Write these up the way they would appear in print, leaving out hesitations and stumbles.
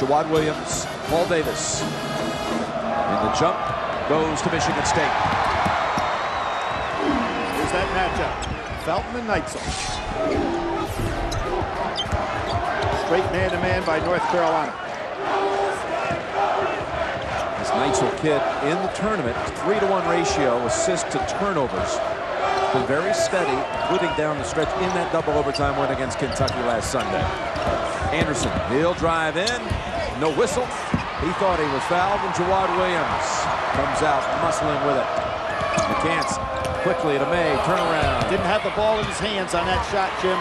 Jawad Williams, Paul Davis. And the jump goes to Michigan State. Here's that matchup. Felton and Neitzel. Straight man-to-man by North Carolina. This Neitzel kid in the tournament, 3-to-1 ratio, assist to turnovers. Been very steady, including down the stretch in that double overtime win against Kentucky last Sunday. Anderson, he'll drive in. No whistle. He thought he was fouled, and Jawad Williams comes out muscling with it. McCants quickly to May, turnaround. Didn't have the ball in his hands on that shot, Jim.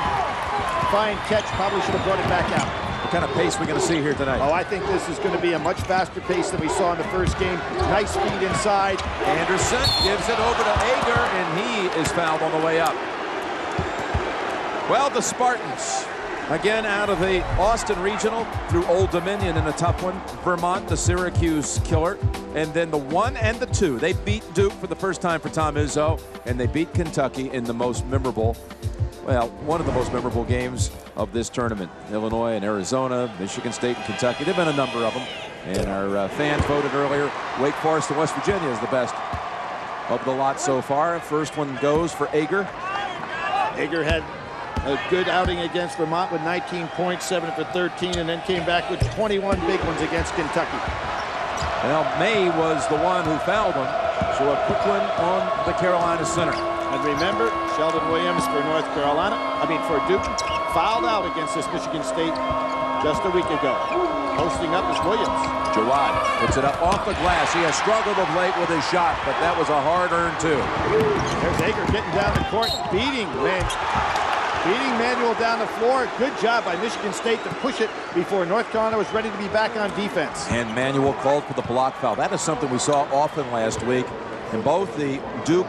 Fine catch, probably should have brought it back out. What kind of pace are we going to see here tonight? Oh, I think this is going to be a much faster pace than we saw in the first game. Nice speed inside. Anderson gives it over to Ager, and he is fouled on the way up. Well, the Spartans, again out of the Austin Regional through Old Dominion in a tough one. Vermont, the Syracuse killer. And then the 1 and the 2. They beat Duke for the first time for Tom Izzo, and they beat Kentucky in the most memorable, well, one of the most memorable games of this tournament. Illinois and Arizona, Michigan State and Kentucky. There have been a number of them. And our fans voted earlier, Wake Forest and West Virginia is the best of the lot so far. First one goes for Ager. Ager had a good outing against Vermont with 19 points, 7 for 13, and then came back with 21 big ones against Kentucky. Well, May was the one who fouled him, so a quick one on the Carolina center. And remember, Sheldon Williams for for Duke, fouled out against this Michigan State just a week ago. Posting up is Williams. Jawad puts it up off the glass. He has struggled of late with his shot, but that was a hard-earned two. There's Ager getting down the court, beating Manuel down the floor. Good job by Michigan State to push it before North Carolina was ready to be back on defense. And Manuel called for the block foul. That is something we saw often last week in both the Duke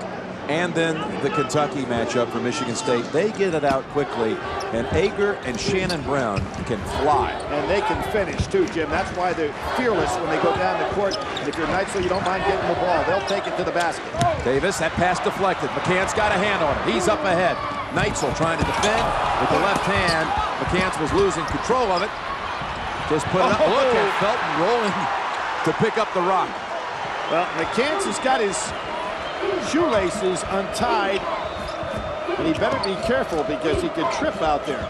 and then the Kentucky matchup for Michigan State. They get it out quickly, and Ager and Shannon Brown can fly. And they can finish too, Jim. That's why they're fearless when they go down the court. And if you're Neitzel, you don't mind getting the ball. They'll take it to the basket. Davis, that pass deflected. McCants got a hand on it. He's up ahead. Neitzel trying to defend with the left hand. McCants was losing control of it. Just put it up. Look at Felton rolling to pick up the rock. Well, McCants has got his shoelaces untied, and he better be careful because he could trip out there.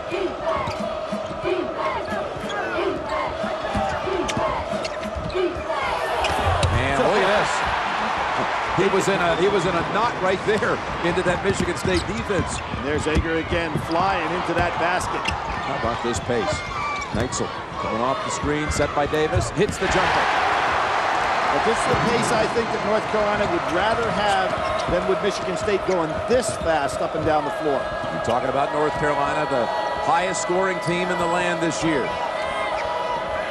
And look at this. He was in a knot right there into that Michigan State defense. And there's Ager again flying into that basket. How about this pace? Neitzel coming off the screen, set by Davis, hits the jumper. But this is the pace I think that North Carolina would rather have than would Michigan State going this fast up and down the floor. You're talking about North Carolina, the highest scoring team in the land this year.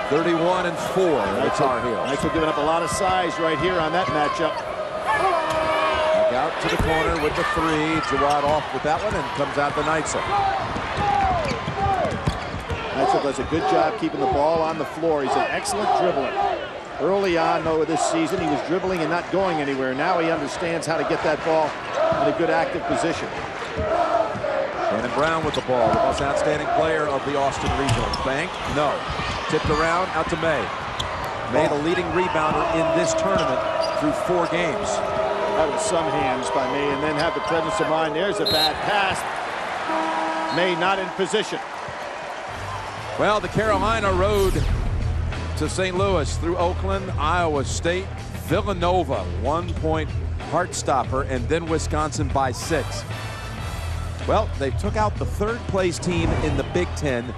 31-4 in the Tar Heels. Neitzel giving up a lot of size right here on that matchup. Back out to the corner with the three. Jawad off with that one and comes out to Neitzel. Neitzel does a good job keeping the ball on the floor. He's an excellent dribbler. Early on, though, this season, he was dribbling and not going anywhere. Now he understands how to get that ball in a good active position. Shannon Brown with the ball, the most outstanding player of the Austin Regional. Bank, no. Tipped around, out to May. May, the leading rebounder in this tournament through 4 games. That was some hands by May, and then have the presence of mind. There's a bad pass. May not in position. Well, the Carolina road to St. Louis through Oakland, Iowa State, Villanova, 1-point heart stopper, and then Wisconsin by 6. Well, they took out the 3rd-place team in the Big Ten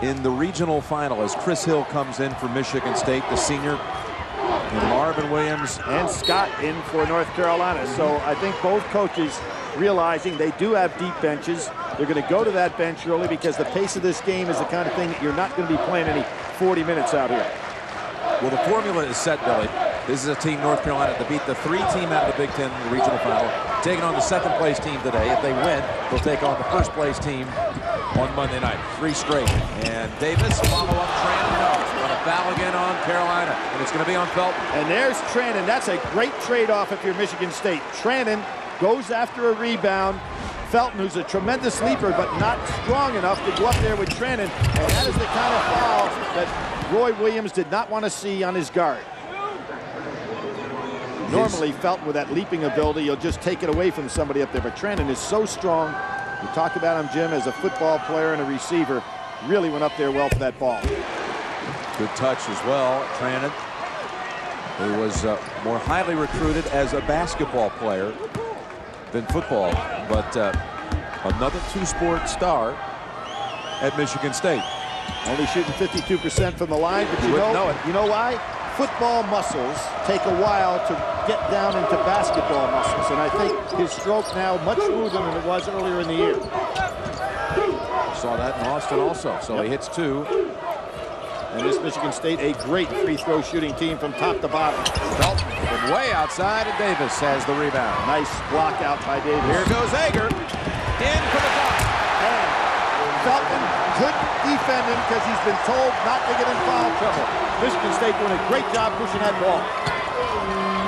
in the regional final as Chris Hill comes in for Michigan State, the senior, and Marvin Williams and Scott in for North Carolina. So I think both coaches realizing they do have deep benches. They're going to go to that bench early because the pace of this game is the kind of thing that you're not going to be playing any 40 minutes out here. Well, the formula is set, Billy. This is a team, North Carolina, to beat the 3 team out of the Big Ten in the regional final, taking on the 2nd-place team today. If they win, they'll take on the 1st-place team on Monday night. 3 straight. And Davis, follow-up, Trannon, no. Going to foul again on Carolina, and it's going to be on Felton. And there's Trannon. That's a great trade-off if you're Michigan State. Trannon goes after a rebound. Felton, who's a tremendous leaper, but not strong enough to go up there with Trannon. And that is the kind of foul that Roy Williams did not want to see on his guard. Normally, Felton, with that leaping ability, you'll just take it away from somebody up there. But Trannon is so strong. You talk about him, Jim, as a football player and a receiver. Really went up there well for that ball. Good touch as well. Trannon, who was more highly recruited as a basketball player than football, but another two-sport star at Michigan State. Only shooting 52% from the line, but you know why? Football muscles take a while to get down into basketball muscles, and I think his stroke now much smoother than it was earlier in the year. Saw that in Austin also, so he hits two. And this Michigan State, a great free throw shooting team from top to bottom. Felton way outside, and Davis has the rebound. Nice block out by Davis. Here goes Ager, in for the dunk. And Felton couldn't defend him because he's been told not to get in foul trouble. Michigan State doing a great job pushing that ball.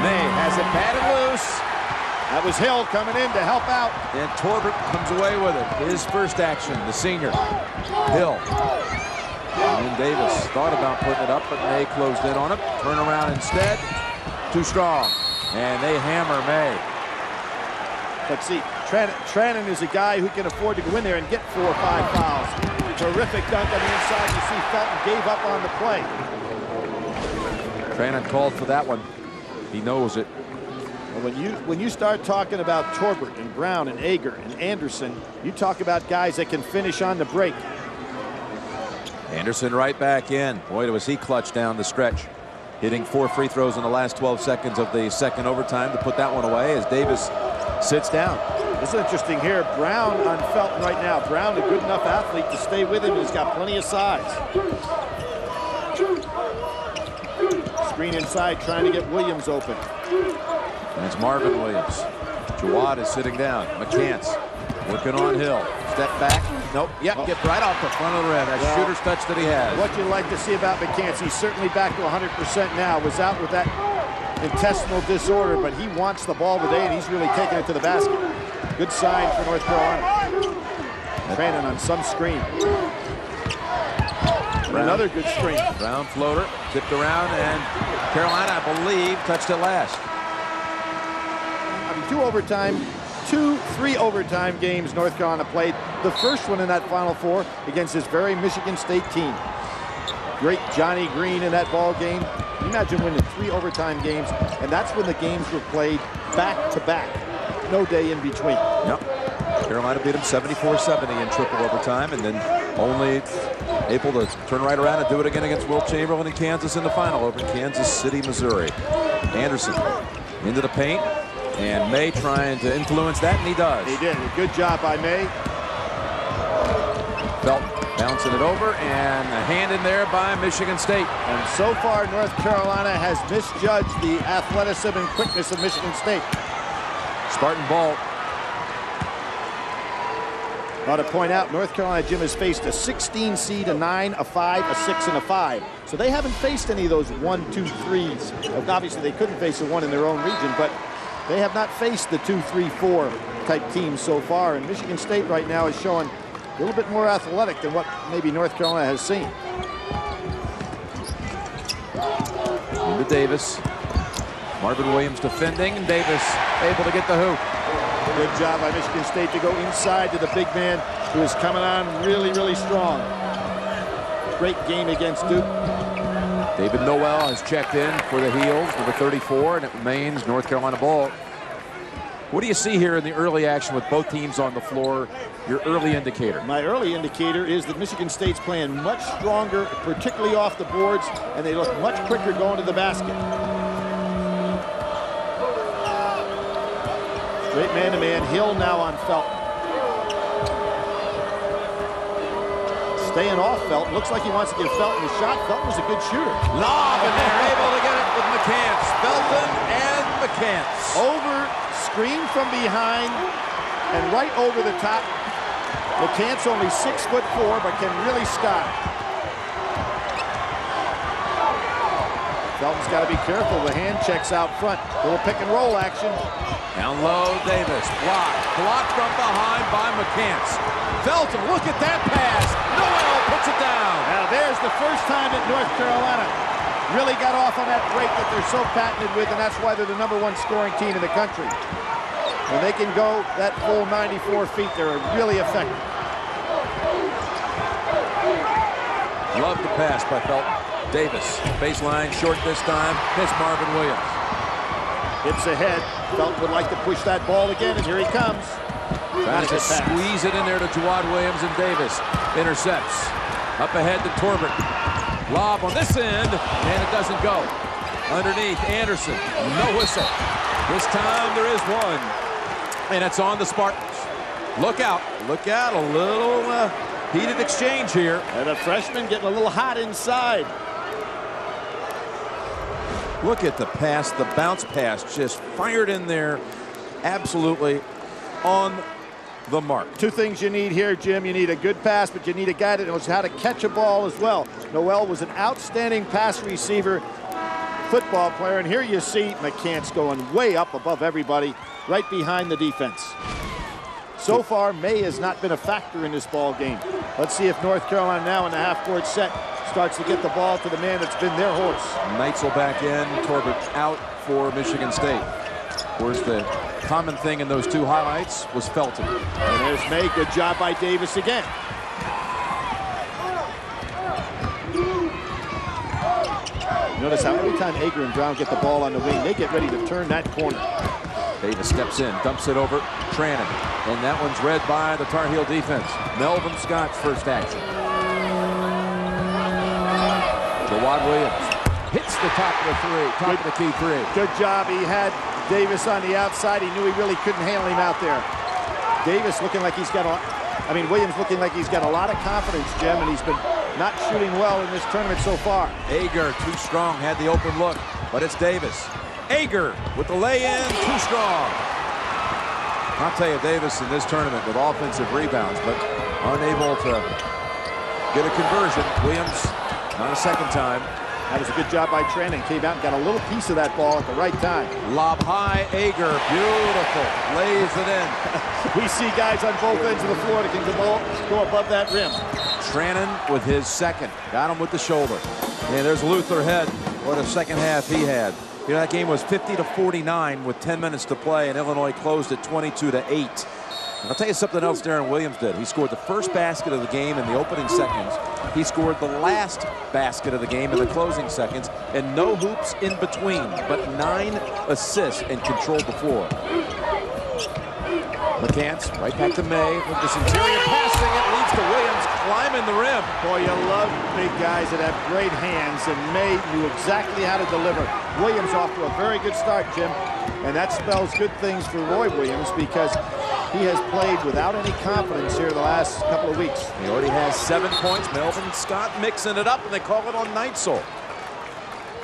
May has it batted loose. That was Hill coming in to help out. And Torbert comes away with it. His first action, the senior. Hill. And Davis thought about putting it up, but May closed in on him. Turn around instead. Too strong. And they hammer May. But see, Trannon is a guy who can afford to go in there and get 4 or 5 fouls. Terrific dunk on the inside. You see Felton gave up on the play. Trannon called for that one. He knows it. Well, when you start talking about Torbert and Brown and Ager and Anderson, you talk about guys that can finish on the break. Anderson right back in. Boy, was he clutch down the stretch. Hitting 4 free throws in the last 12 seconds of the second overtime to put that one away as Davis sits down. This is interesting here. Brown on Felton right now. Brown, a good enough athlete to stay with him. He's got plenty of size. Screen inside, trying to get Williams open. And it's Marvin Williams. Jawad is sitting down. McCants working on Hill. Step back. Nope. Yep. Get right off the front of the rim. That shooter's touch that he has. What you like to see about McCants, he's certainly back to 100% now. Was out with that intestinal disorder, but he wants the ball today, and he's really taking it to the basket. Good sign for North Carolina. Trannon on some screen. Brown. Another good screen. Brown floater, tipped around, and Carolina, I believe, touched it last. I mean, 3 overtime games North Carolina played. The first one in that Final Four against this very Michigan State team. Great Johnny Green in that ball game. Imagine winning 3 overtime games, and that's when the games were played back to back. No day in between. Yep. Carolina beat them 74-70 in triple overtime, and then only able to turn right around and do it again against Will Chamberlain in Kansas in the final over in Kansas City, Missouri. Anderson into the paint, and May trying to influence that, and he does. He did. A good job by May. Felton bouncing it over, and a hand in there by Michigan State. And so far, North Carolina has misjudged the athleticism and quickness of Michigan State. Spartan ball. Ought to point out, North Carolina, Jim, has faced a 16 seed, a 9, a 5, a 6, and a 5. So they haven't faced any of those 1, 2, 3s. Obviously, they couldn't face a 1 in their own region, but they have not faced the 2, 3, 4 type teams so far. And Michigan State right now is showing a little bit more athletic than what maybe North Carolina has seen. Into Davis. Marvin Williams defending, and Davis able to get the hoop. Good job by Michigan State to go inside to the big man who is coming on really, really strong. Great game against Duke. David Noel has checked in for the Heels, number 34, and it remains North Carolina ball. What do you see here in the early action with both teams on the floor, your early indicator? My early indicator is that Michigan State's playing much stronger, particularly off the boards, and they look much quicker going to the basket. Straight man-to-man. Hill now on Felton. Staying off Felton. Looks like he wants to give Felton a shot. Felton was a good shooter. Lob, and they're able to get it with McCants. Felton and McCants. Over, screen from behind, and right over the top. McCants only 6'4", but can really sky. Felton's got to be careful. The hand checks out front. Little pick and roll action. Down low, Davis. Blocked from behind by McCants. Felton, look at that pass. Noel puts it down. Now there's the first time that North Carolina really got off on that break that they're so patented with, and that's why they're the #1 scoring team in the country. When they can go that full 94 feet, they're really effective. Love the pass by Felton. Davis, baseline, short this time. Miss Marvin Williams. Hips ahead. Felton would like to push that ball again, and here he comes. Trying to squeeze it in there to Jawad Williams, and Davis intercepts. Up ahead to Torbert. Lob on this end, and it doesn't go. Underneath, Anderson. No whistle. This time there is one. And it's on the Spartans. Look out. Look out. A little heated exchange here. And a freshman getting a little hot inside. Look at the pass, the bounce pass, just fired in there. Absolutely on the mark. Two things you need here, Jim. You need a good pass, but you need a guy that knows how to catch a ball as well. Noel was an outstanding pass receiver, football player, and here you see McCants going way up above everybody, right behind the defense. So far, May has not been a factor in this ball game. Let's see if North Carolina now in the half-court set starts to get the ball to the man that's been their horse. Neitzel back in, Torbert out for Michigan State. Of course, the common thing in those two highlights was Felton. And there's May. Good job by Davis again. Notice how every time Ager and Brown get the ball on the wing, they get ready to turn that corner. Davis steps in, dumps it over Trannon, and that one's read by the Tar Heel defense. Melvin Scott's first action. Jawad Williams hits the top of the three, top of the key three. Good job. He had Davis on the outside. He knew he really couldn't handle him out there. Davis looking like he's got Williams looking like he's got a lot of confidence, Jim, and he's been not shooting well in this tournament so far. Ager, too strong, had the open look, but it's Davis. Ager with the lay-in, too strong. I'll tell you, Davis in this tournament with offensive rebounds, but unable to get a conversion. Williams, not a second time. That was a good job by Trannon. Came out and got a little piece of that ball at the right time. Lob high, Ager, beautiful, lays it in. We see guys on both ends of the floor that can go above that rim. Trannon with his second, got him with the shoulder. And there's Luther Head. What a second half he had. You know, that game was 50-49 with 10 minutes to play, and Illinois closed at 22-8. I'll tell you something else Darren Williams did. He scored the first basket of the game in the opening seconds. He scored the last basket of the game in the closing seconds, and no hoops in between, but 9 assists and controlled the floor. McCants right back to May with this interior passing. It leads to Williams climbing the rim. Boy, you love big guys that have great hands, and May knew exactly how to deliver. Williams off to a very good start, Jim, and that spells good things for Roy Williams because he has played without any confidence here the last couple of weeks. He already has 7 points. Melvin Scott mixing it up, and they call it on Neitzel.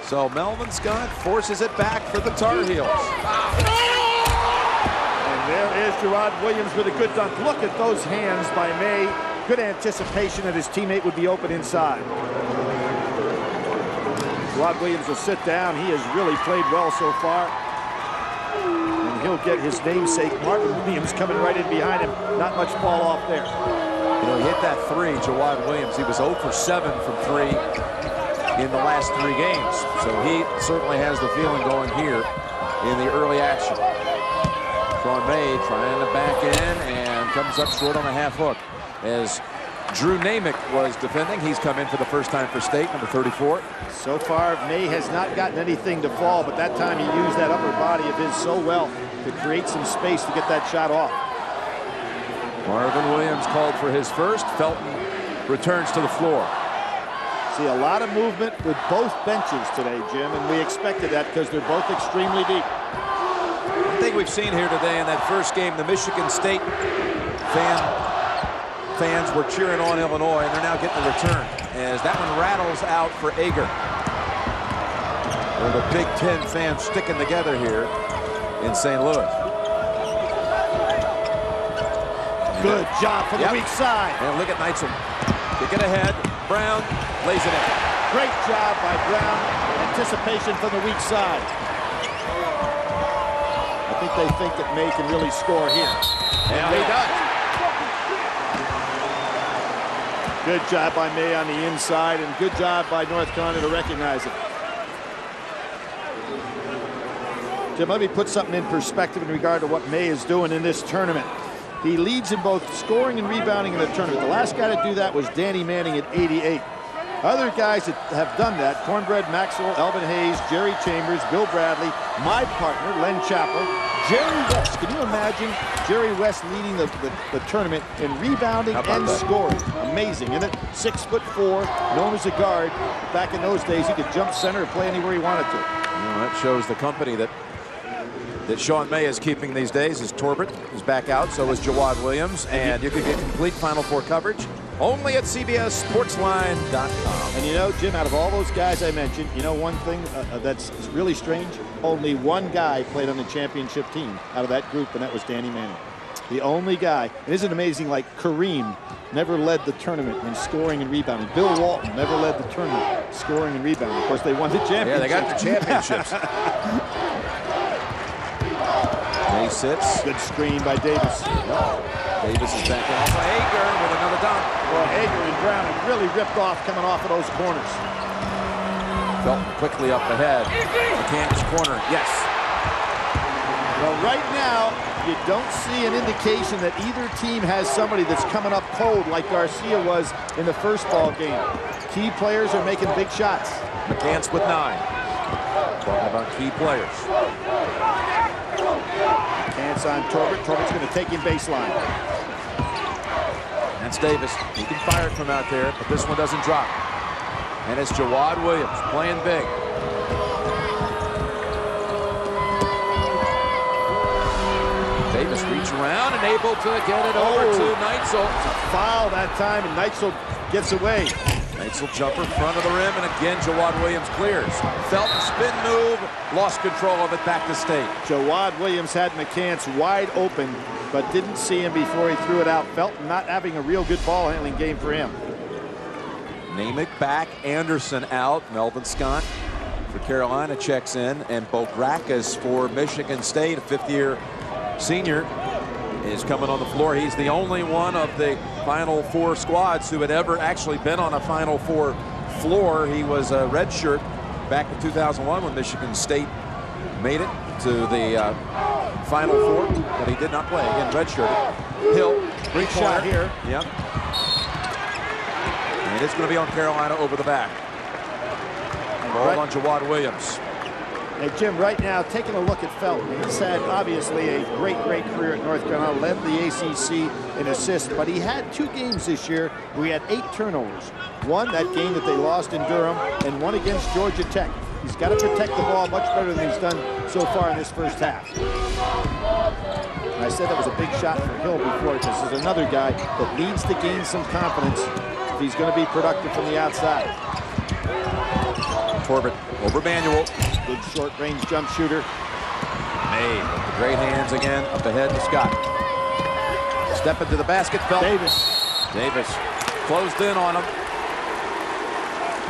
So Melvin Scott forces it back for the Tar Heels. There is Jawad Williams with a good dunk. Look at those hands by May. Good anticipation that his teammate would be open inside. Jawad Williams will sit down. He has really played well so far. And he'll get his namesake, Marvin Williams, coming right in behind him. Not much fall off there. You know, he hit that three, Jawad Williams. He was 0 for 7 from 3 in the last 3 games. So he certainly has the feeling going here in the early action. Sean May trying to back in and comes up short on a half hook. As Drew Namick was defending, he's come in for the first time for State, number 34. So far, May has not gotten anything to fall, but that time he used that upper body of his so well to create some space to get that shot off. Marvin Williams called for his first. Felton returns to the floor. See a lot of movement with both benches today, Jim, and we expected that because they're both extremely deep. One thing we've seen here today in that first game, the Michigan State fans were cheering on Illinois, and they're now getting the return as that one rattles out for Ager. Well, the Big Ten fans sticking together here in St. Louis. Good job for the weak side. And look at Neitzel. Kick it ahead. Brown lays it in. Great job by Brown. Anticipation from the weak side. I think they think that May can really score here. And he does. Good job by May on the inside, and good job by North Carolina to recognize it. Jim, let me put something in perspective in regard to what May is doing in this tournament. He leads in both scoring and rebounding in the tournament. The last guy to do that was Danny Manning at 88. Other guys that have done that, Cornbread Maxwell, Elvin Hayes, Jerry Chambers, Bill Bradley, my partner, Len Chappell, Jerry West. Can you imagine Jerry West leading the tournament in rebounding and scoring? Amazing, isn't it? 6'4", known as a guard. Back in those days, he could jump center and play anywhere he wanted to. That shows the company that Sean May is keeping these days. Is Torbert is back out, so is Jawad Williams, and you can get complete Final Four coverage only at CBSSportsline.com. And you know, Jim, out of all those guys I mentioned, you know one thing that's really strange? Only one guy played on the championship team out of that group, and that was Danny Manning. The only guy. And isn't it amazing, like Kareem never led the tournament in scoring and rebounding. Bill Walton never led the tournament scoring and rebounding. Of course, they won the championship. Yeah, they got the championships. May sits. Good screen by Davis. Davis is back off by Hager with another dunk. Well, Hager and Brown have really ripped off coming off of those corners. Felton quickly up ahead. McCann's corner, yes. Well, right now, you don't see an indication that either team has somebody that's coming up cold like Garcia was in the first ball game. Key players are making big shots. McCann's with 9. Talking about key players. Chance on Torbert. Torbert's going to take him baseline. That's Davis. He can fire it from out there, but this one doesn't drop. And it's Jawad Williams playing big. Davis reach around and able to get it over to Neitzel. It's a foul that time, and Neitzel gets away. Neitzel jumper front of the rim, and again Jawad Williams clears. Felton spin move, lost control of it, back to State. Jawad Williams had McCants wide open, but didn't see him before he threw it out. Felton not having a real good ball handling game for him. Namick back, Anderson out. Melvin Scott for Carolina checks in, and Bograkas for Michigan State, a fifth-year senior, is coming on the floor. He's the only one of the Final Four squads who had ever actually been on a Final Four floor. He was a redshirt back in 2001 when Michigan State made it to the Final Four, but he did not play. Again, redshirted. Hill, great shot here. Yep. And it's going to be on Carolina over the back. Ball on Jawad Williams. Hey, Jim, right now, taking a look at Felton, he's had obviously a great career at North Carolina, led the ACC in assists, but he had 2 games this year where he had 8 turnovers. One, that game that they lost in Durham, and one against Georgia Tech. He's got to protect the ball much better than he's done so far in this first half. And I said that was a big shot for Hill before. This is another guy that needs to gain some confidence if he's going to be productive from the outside. Torbert over Manuel. Good short-range jump shooter. May with the great hands again, up ahead to Scott. Step into the basket, Felton. Davis closed in on him.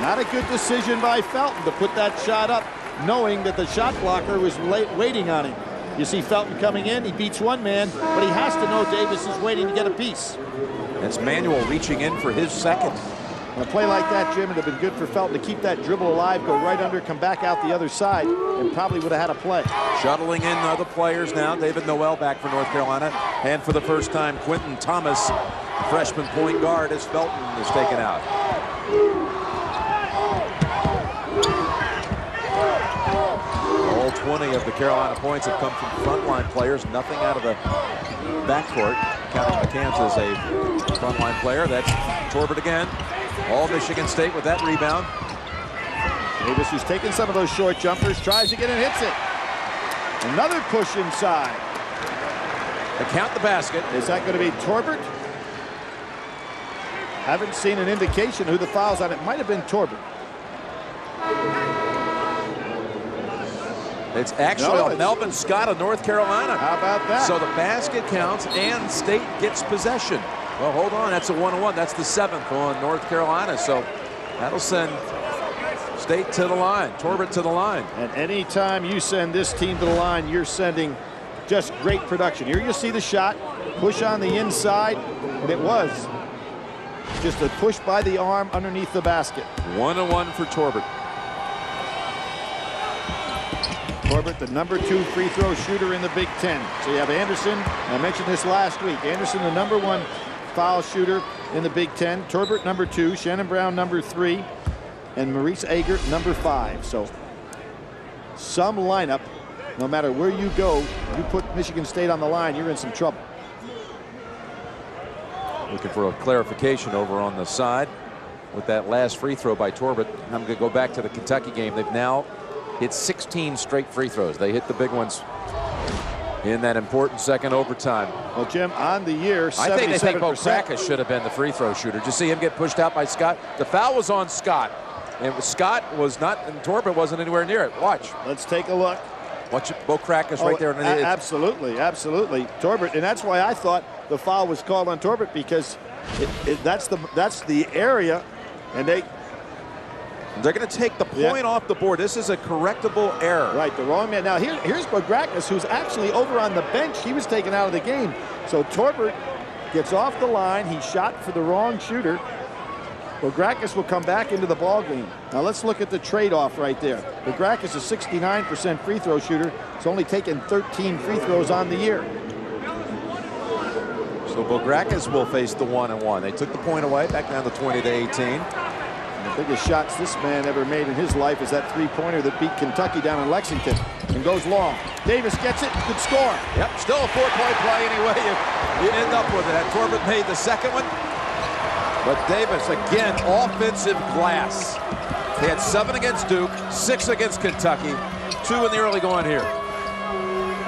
Not a good decision by Felton to put that shot up, knowing that the shot blocker was waiting on him. You see Felton coming in, he beats one man, but he has to know Davis is waiting to get a piece. That's Manuel reaching in for his second. A play like that, Jim, would have been good for Felton to keep that dribble alive, go right under, come back out the other side, and probably would have had a play. Shuttling in other players now. David Noel back for North Carolina. And for the first time, Quentin Thomas, the freshman point guard, as Felton is taken out. All 20 of the Carolina points have come from frontline players, nothing out of the backcourt. Counting McCants as a frontline player. That's Torbert again. All Michigan State with that rebound. Davis, who's taking some of those short jumpers, tries to get and hits it. Another push inside. They count the basket. Is that going to be Torbert? Haven't seen an indication who the foul's on. It might have been Torbert. It's actually Melvin Scott of North Carolina. How about that? So the basket counts and State gets possession. Well, hold on. That's a 1-1. That's the 7th on North Carolina. So that'll send State to the line. Torbert to the line. And anytime you send this team to the line, you're sending just great production. Here you see the shot. Push on the inside. And it was just a push by the arm underneath the basket. 1-1 for Torbert. Torbert, the #2 free throw shooter in the Big Ten. So you have Anderson. I mentioned this last week. Anderson, the #1 foul shooter in the Big Ten. Torbert, #2. Shannon Brown, #3. And Maurice Agert, #5. So some lineup, no matter where you go, you put Michigan State on the line, you're in some trouble. Looking for a clarification over on the side with that last free throw by Torbert. I'm going to go back to the Kentucky game. They've now hit 16 straight free throws. They hit the big ones in that important second overtime. Well, Jim, on the year, 77%. I think Bokrakas should have been the free throw shooter. Did you see him get pushed out by Scott? The foul was on Scott. And Scott was not, and Torbert wasn't anywhere near it. Watch. Let's take a look. Watch it. Bokrakas right there. Absolutely, absolutely. Torbert, and that's why I thought the foul was called on Torbert, because that's the area, and they're going to take the point off the board. This is a correctable error. Right, the wrong man. Now here's Bokrakas, who's actually over on the bench. He was taken out of the game. So Torbert gets off the line. He shot for the wrong shooter. Bokrakas will come back into the ball game. Now let's look at the trade-off right there. Bokrakas is a 69% free throw shooter. He's only taken 13 free throws on the year. So Bokrakas will face the 1-1. They took the point away, back down to 20-18. And the biggest shots this man ever made in his life is that three-pointer that beat Kentucky down in Lexington and goes long. Davis gets it, good score. Yep, still a 4-point play anyway. You end up with it. Torbert made the second one. But Davis, again, offensive glass. He had 7 against Duke, 6 against Kentucky, 2 in the early going here.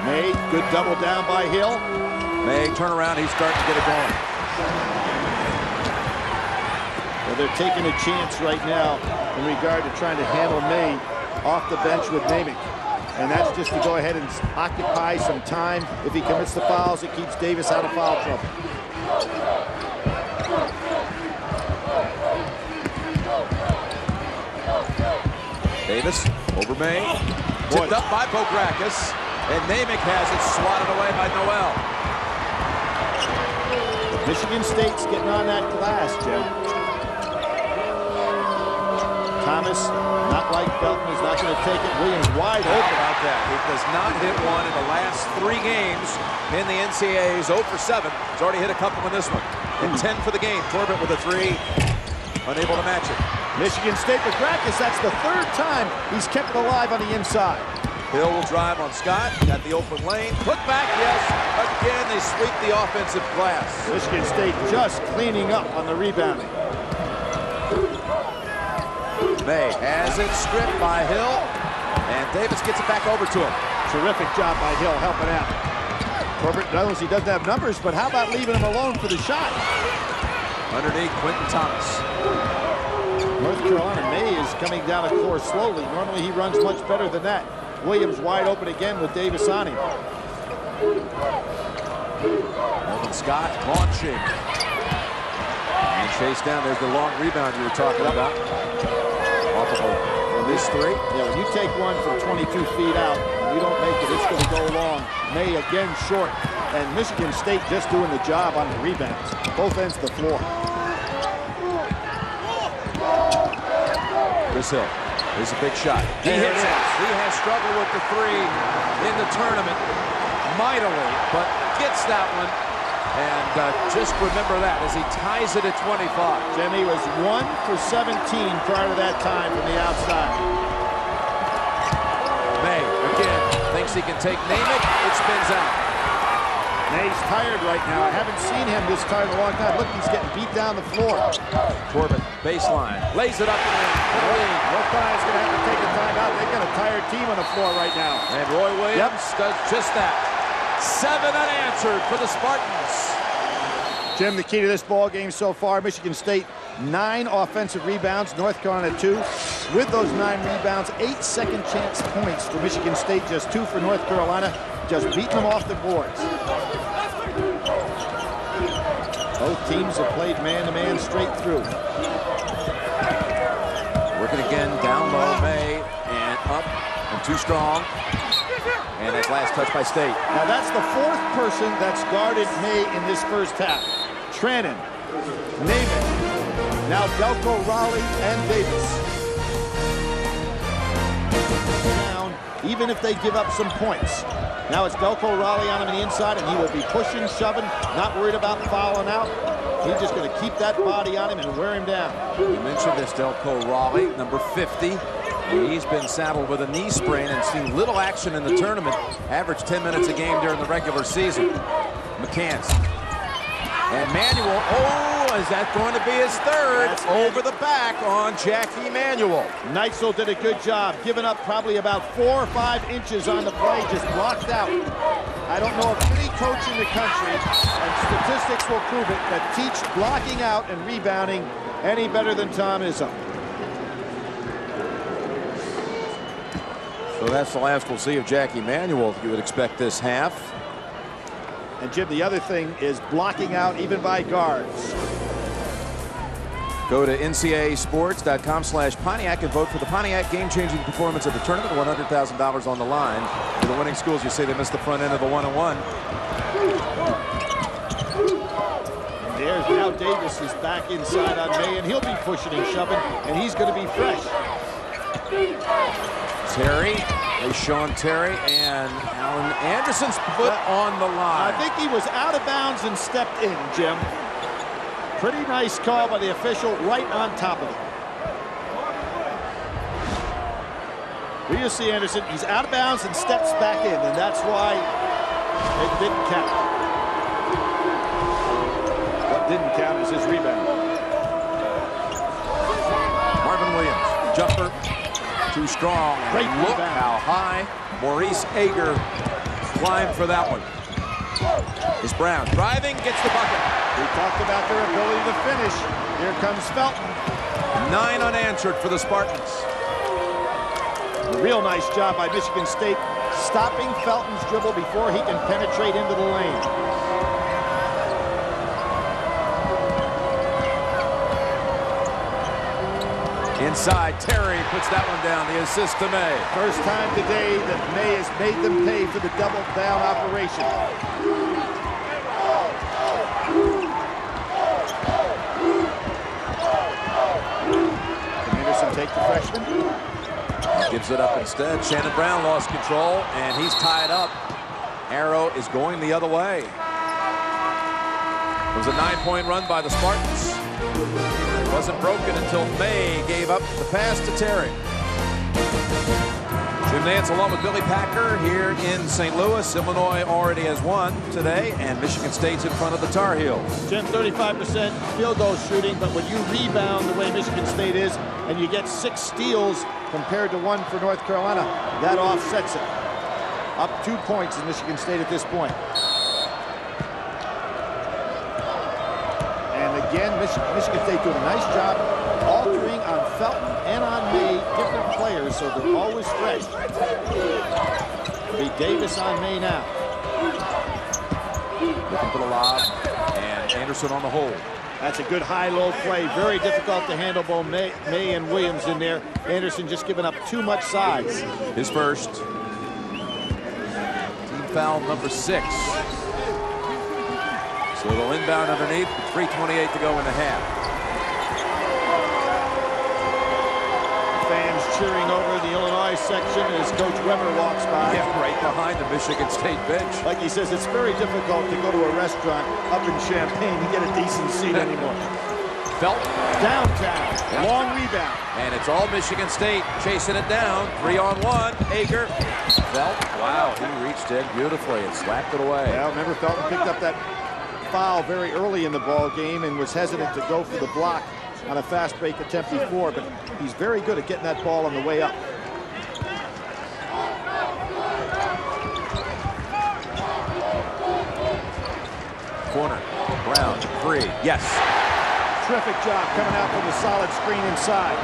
May, good double down by Hill. May, turn around, he's starting to get it going. Well, they're taking a chance right now in regard to trying to handle May off the bench with Namick. And that's just to go ahead and occupy some time. If he commits the fouls, it keeps Davis out of foul trouble. Davis over May, tipped up by Bokrakas, and Namick has it swatted away by Noel. Michigan State's getting on that glass, Jim. Thomas, not like Belton, is not going to take it. Williams wide open. How about that? He does not hit one in the last 3 games in the NCAA. He's 0 for 7. He's already hit a couple in this one. And 10 for the game. Torbert with a 3, unable to match it. Michigan State, Bokrakas, that's the 3rd time he's kept it alive on the inside. Hill will drive on Scott, got the open lane, put back, yes. Again, they sweep the offensive glass. Michigan State just cleaning up on the rebounding. May has it stripped by Hill, and Davis gets it back over to him. Terrific job by Hill helping out. Torbert knows he doesn't have numbers, but how about leaving him alone for the shot? Underneath, Quentin Thomas. North Carolina, May is coming down the court slowly. Normally he runs much better than that. Williams wide open again with Davis on him. Melvin Scott launching. And chased down. There's the long rebound you were talking about. Off of this 3. Yeah, when you take one from 22 feet out, and you don't make it, it's going to go long. May again short. And Michigan State just doing the job on the rebounds. Both ends of the floor. Chris Hill. Here's a big shot. He hits it. He has struggled with the 3 in the tournament mightily, but gets that one. And just remember that as he ties it at 25. Jimmy was 1 for 17 prior to that time from the outside. May, again, thinks he can take Namick. It spins out. May's tired right now. I haven't seen him this tired in a long time. Look, he's getting beat down the floor. Torbert, baseline, lays it up and in. North Carolina's going to have to take a timeout. They've got a tired team on the floor right now. And Roy Williams does just that. 7 unanswered for the Spartans. Jim, the key to this ball game so far, Michigan State 9 offensive rebounds, North Carolina 2. With those 9 rebounds, 8 second chance points for Michigan State, just 2 for North Carolina, just beating them off the boards. Both teams have played man-to-man straight through. Working again, down low, May, and up, and too strong. And that last touch by State. Now that's the 4th person that's guarded May in this first half. Trennan, Namick, Now Delco, Raleigh, and Davis. Down, even if they give up some points. Now it's Delco Raleigh on him on the inside, and he will be pushing, shoving, not worried about fouling out. He's just going to keep that body on him and wear him down. You mentioned this Delco Raleigh, number 50. He's been saddled with a knee sprain and seen little action in the tournament. Averaged 10 minutes a game during the regular season. McCants. And Manuel, oh, is that going to be his third? That's over the back on Jackie Manuel. Neitzel did a good job, giving up probably about 4 or 5 inches on the play, just blocked out. I don't know of any coach in the country, and statistics will prove it, that teach blocking out and rebounding any better than Tom Izzo. So that's the last we'll see of Jackie Manuel, you would expect this half. And Jim, the other thing is blocking out even by guards. Go to ncaasports.com/Pontiac and vote for the Pontiac game-changing performance of the tournament. $100,000 on the line. For the winning schools, you say they missed the front end of a one-on-one. And there's now Davis is back inside on May, and he'll be pushing and shoving, and he's going to be fresh. Terry, Sean Terry, and Alan Anderson's foot on the line. I think he was out of bounds and stepped in, Jim. Pretty nice call by the official right on top of it. We just see Anderson, he's out of bounds and steps back in, and that's why it didn't count. What didn't count is his rebound. Marvin Williams, jumper. Too strong. Great Look rebound. how high Maurice Ager climbed for that one. Is Brown driving, gets the bucket. We talked about their ability to finish. Here comes Felton. 9 unanswered for the Spartans. A real nice job by Michigan State stopping Felton's dribble before he can penetrate into the lane. Inside, Terry puts that one down, the assist to May. First time today that May has made them pay for the double down operation. Can Anderson take the freshman? Gives it up instead. Shannon Brown lost control, and he's tied up. Arrow is going the other way. It was a 9-point run by the Spartans. It wasn't broken until May gave up the pass to Terry. Jim Nantz along with Billy Packer here in St. Louis. Illinois already has won today, and Michigan State's in front of the Tar Heels. Jim, 35% field goal shooting, but when you rebound the way Michigan State is, and you get 6 steals compared to 1 for North Carolina, that offsets it. Up 2 points in Michigan State at this point. Again, Michigan State doing a nice job altering on Felton and on May, different players, so they're always fresh. Be Davis on May now. Looking for the lob, and Anderson on the hold. That's a good high-low play. Very difficult to handle both May and Williams in there. Anderson just giving up too much size. His first. Team foul number 6. So they'll inbound underneath, 3:28 to go in the half. Fans cheering over the Illinois section as Coach Weber walks by. Yeah, right behind the Michigan State bench. Like he says, it's very difficult to go to a restaurant up in Champaign to get a decent seat anymore. Felton. Downtown. Yeah. Long rebound. And it's all Michigan State chasing it down. 3-on-1. Ager. Felton. Wow, he reached in beautifully and slapped it away. Yeah, remember Felton picked up that foul very early in the ball game and was hesitant to go for the block on a fast break attempt before, but he's very good at getting that ball on the way up. Corner. Brown. 3. Yes. Terrific job coming out from the solid screen inside.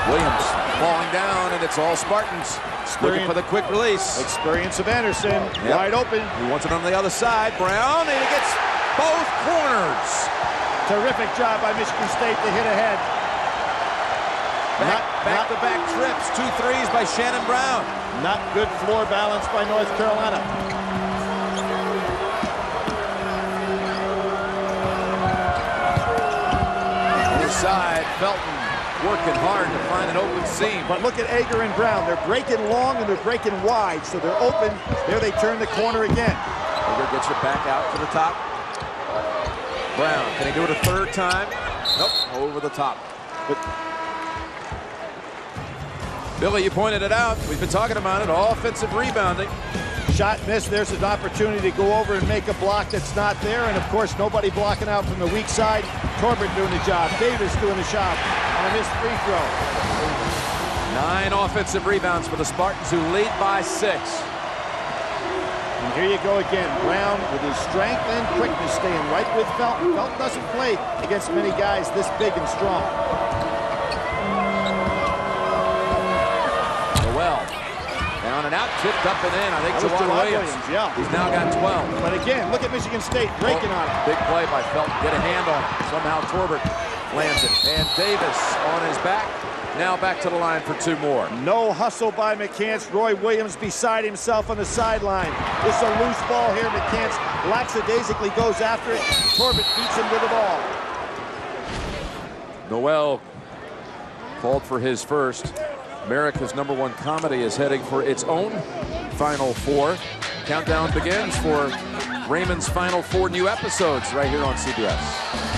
Williams falling down, and it's all Spartans. Looking for the quick release. Experience of Anderson, wide open. He wants it on the other side. Brown, and he gets both corners. Terrific job by Michigan State to hit ahead. Back-to-back trips. 2 threes by Shannon Brown. Not good floor balance by North Carolina. side. Felton working hard to find an open seam. But look at Ager and Brown. They're breaking long and they're breaking wide, so they're open. There they turn the corner again. Ager gets it back out to the top. Brown, can he do it a third time? Nope, over the top. But Billy, you pointed it out. We've been talking about it. Offensive rebounding. shot missed. There's an opportunity to go over and make a block that's not there. And, of course, nobody blocking out from the weak side. Torbert doing the job. Davis doing the job on a missed free throw. 9 offensive rebounds for the Spartans, who lead by 6. And here you go again. Brown with his strength and quickness staying right with Felton. Felton doesn't play against many guys this big and strong. Noel down and out, tipped up and in. I think Jawan Williams. Yeah. He's now got 12. But again, look at Michigan State breaking on it. Big play by Felton. Get a hand on it. Somehow Torbert lands it. And Davis on his back. Now back to the line for 2 more. No hustle by McCants. Roy Williams beside himself on the sideline. This is a loose ball here. McCants lackadaisically goes after it. Torbert beats him to the ball. Noel called for his first. America's #1 comedy is heading for its own Final 4. Countdown begins for Raymond's Final 4 new episodes right here on CBS.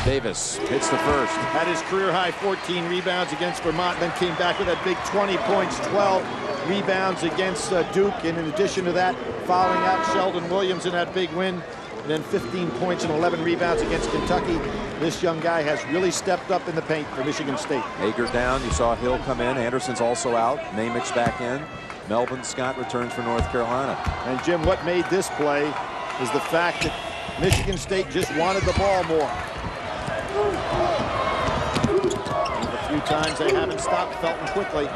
Davis hits the first. Had his career-high 14 rebounds against Vermont, then came back with that big 20 points, 12 rebounds against Duke. And in addition to that, fouling out Sheldon Williams in that big win. And then 15 points and 11 rebounds against Kentucky. This young guy has really stepped up in the paint for Michigan State. Ager down. You saw Hill come in. Anderson's also out. Namick's back in. Melvin Scott returns for North Carolina. And Jim, what made this play is the fact that Michigan State just wanted the ball more. A few times they haven't stopped Felton quickly.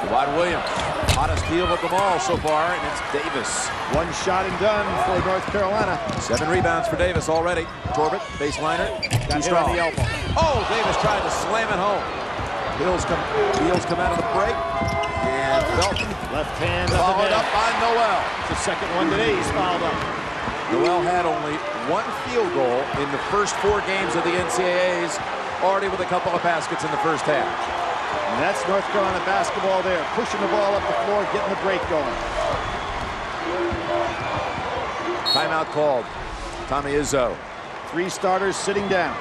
Juwan Williams, hottest heel of them all so far, and it's Davis. One shot and done for North Carolina. 7 rebounds for Davis already. Torbert, baseliner, too strong. The elbow. Oh, Davis tried to slam it home. Heels come out of the break, and Felton Left hand followed up by Noel. It's the second one today he's fouled up. Noel had only 1 field goal in the first 4 games of the NCAAs, already with a couple of baskets in the first half. And that's North Carolina basketball there, pushing the ball up the floor, getting the break going. Timeout called. Tommy Izzo. 3 starters sitting down.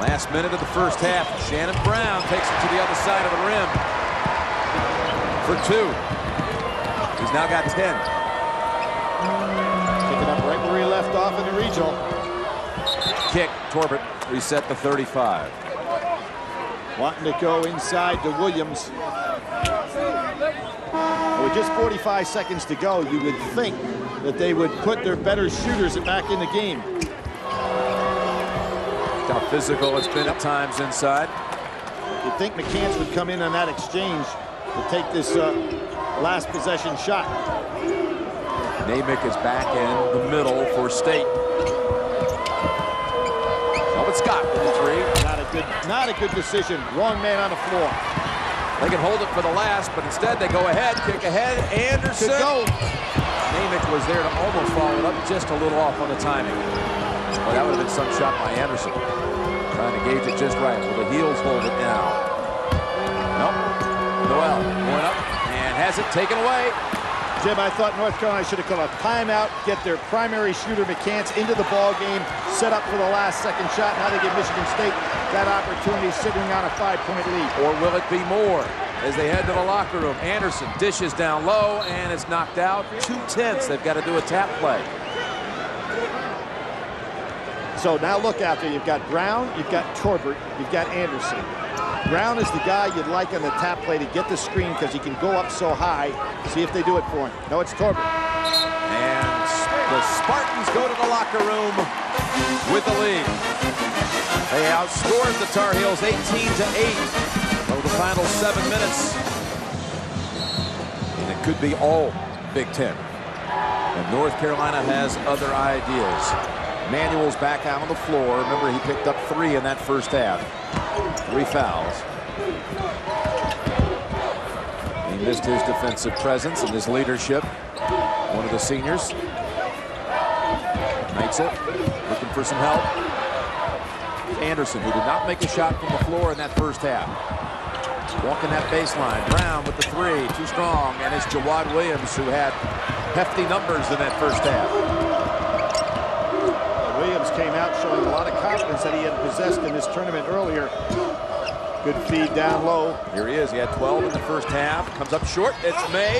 Last minute of the first half. Shannon Brown takes it to the other side of the rim for 2. He's now got 10. Picking up right where he left off in the regional. Kick. Torbert reset the 35. Wanting to go inside to Williams. With just 45 seconds to go, you would think that they would put their better shooters back in the game. How physical it's been at times inside. You'd think McCants would come in on that exchange to take this last possession shot. Namick is back in the middle for State. Melvin Scott with the 3. Not a good decision. Wrong man on the floor. They can hold it for the last, but instead they go ahead, kick ahead. Anderson. To go. Namick was there to almost follow it up, just a little off on the timing. Well, that would have been some shot by Anderson. Trying to gauge it just right. Will the heels hold it now? Nope. Noel going up and has it taken away. Jim, I thought North Carolina should have called a timeout, get their primary shooter McCants into the ball game, set up for the last second shot. Now they give Michigan State that opportunity, sitting on a 5-point lead. Or will it be more as they head to the locker room? Anderson dishes down low and it's knocked out. 2-10. They've got to do a tap play. So now look out there. You've got Brown, you've got Torbert, you've got Anderson. Brown is the guy you'd like on the tap play to get the screen because he can go up so high. See if they do it for him. No, it's Torbert. And the Spartans go to the locker room with the lead. They outscored the Tar Heels 18-8 over the final 7 minutes. And it could be all Big Ten. And North Carolina has other ideas. Manuel's back out on the floor. Remember, he picked up 3 in that first half. 3 fouls. He missed his defensive presence and his leadership. One of the seniors. Takes it, looking for some help. Anderson, who did not make a shot from the floor in that first half. Walking that baseline. Brown with the three, too strong, and it's Jawad Williams, who had hefty numbers in that first half. Williams came out showing a lot of confidence that he had possessed in this tournament earlier. Good feed down low. Here he is. He had 12 in the first half. Comes up short. It's May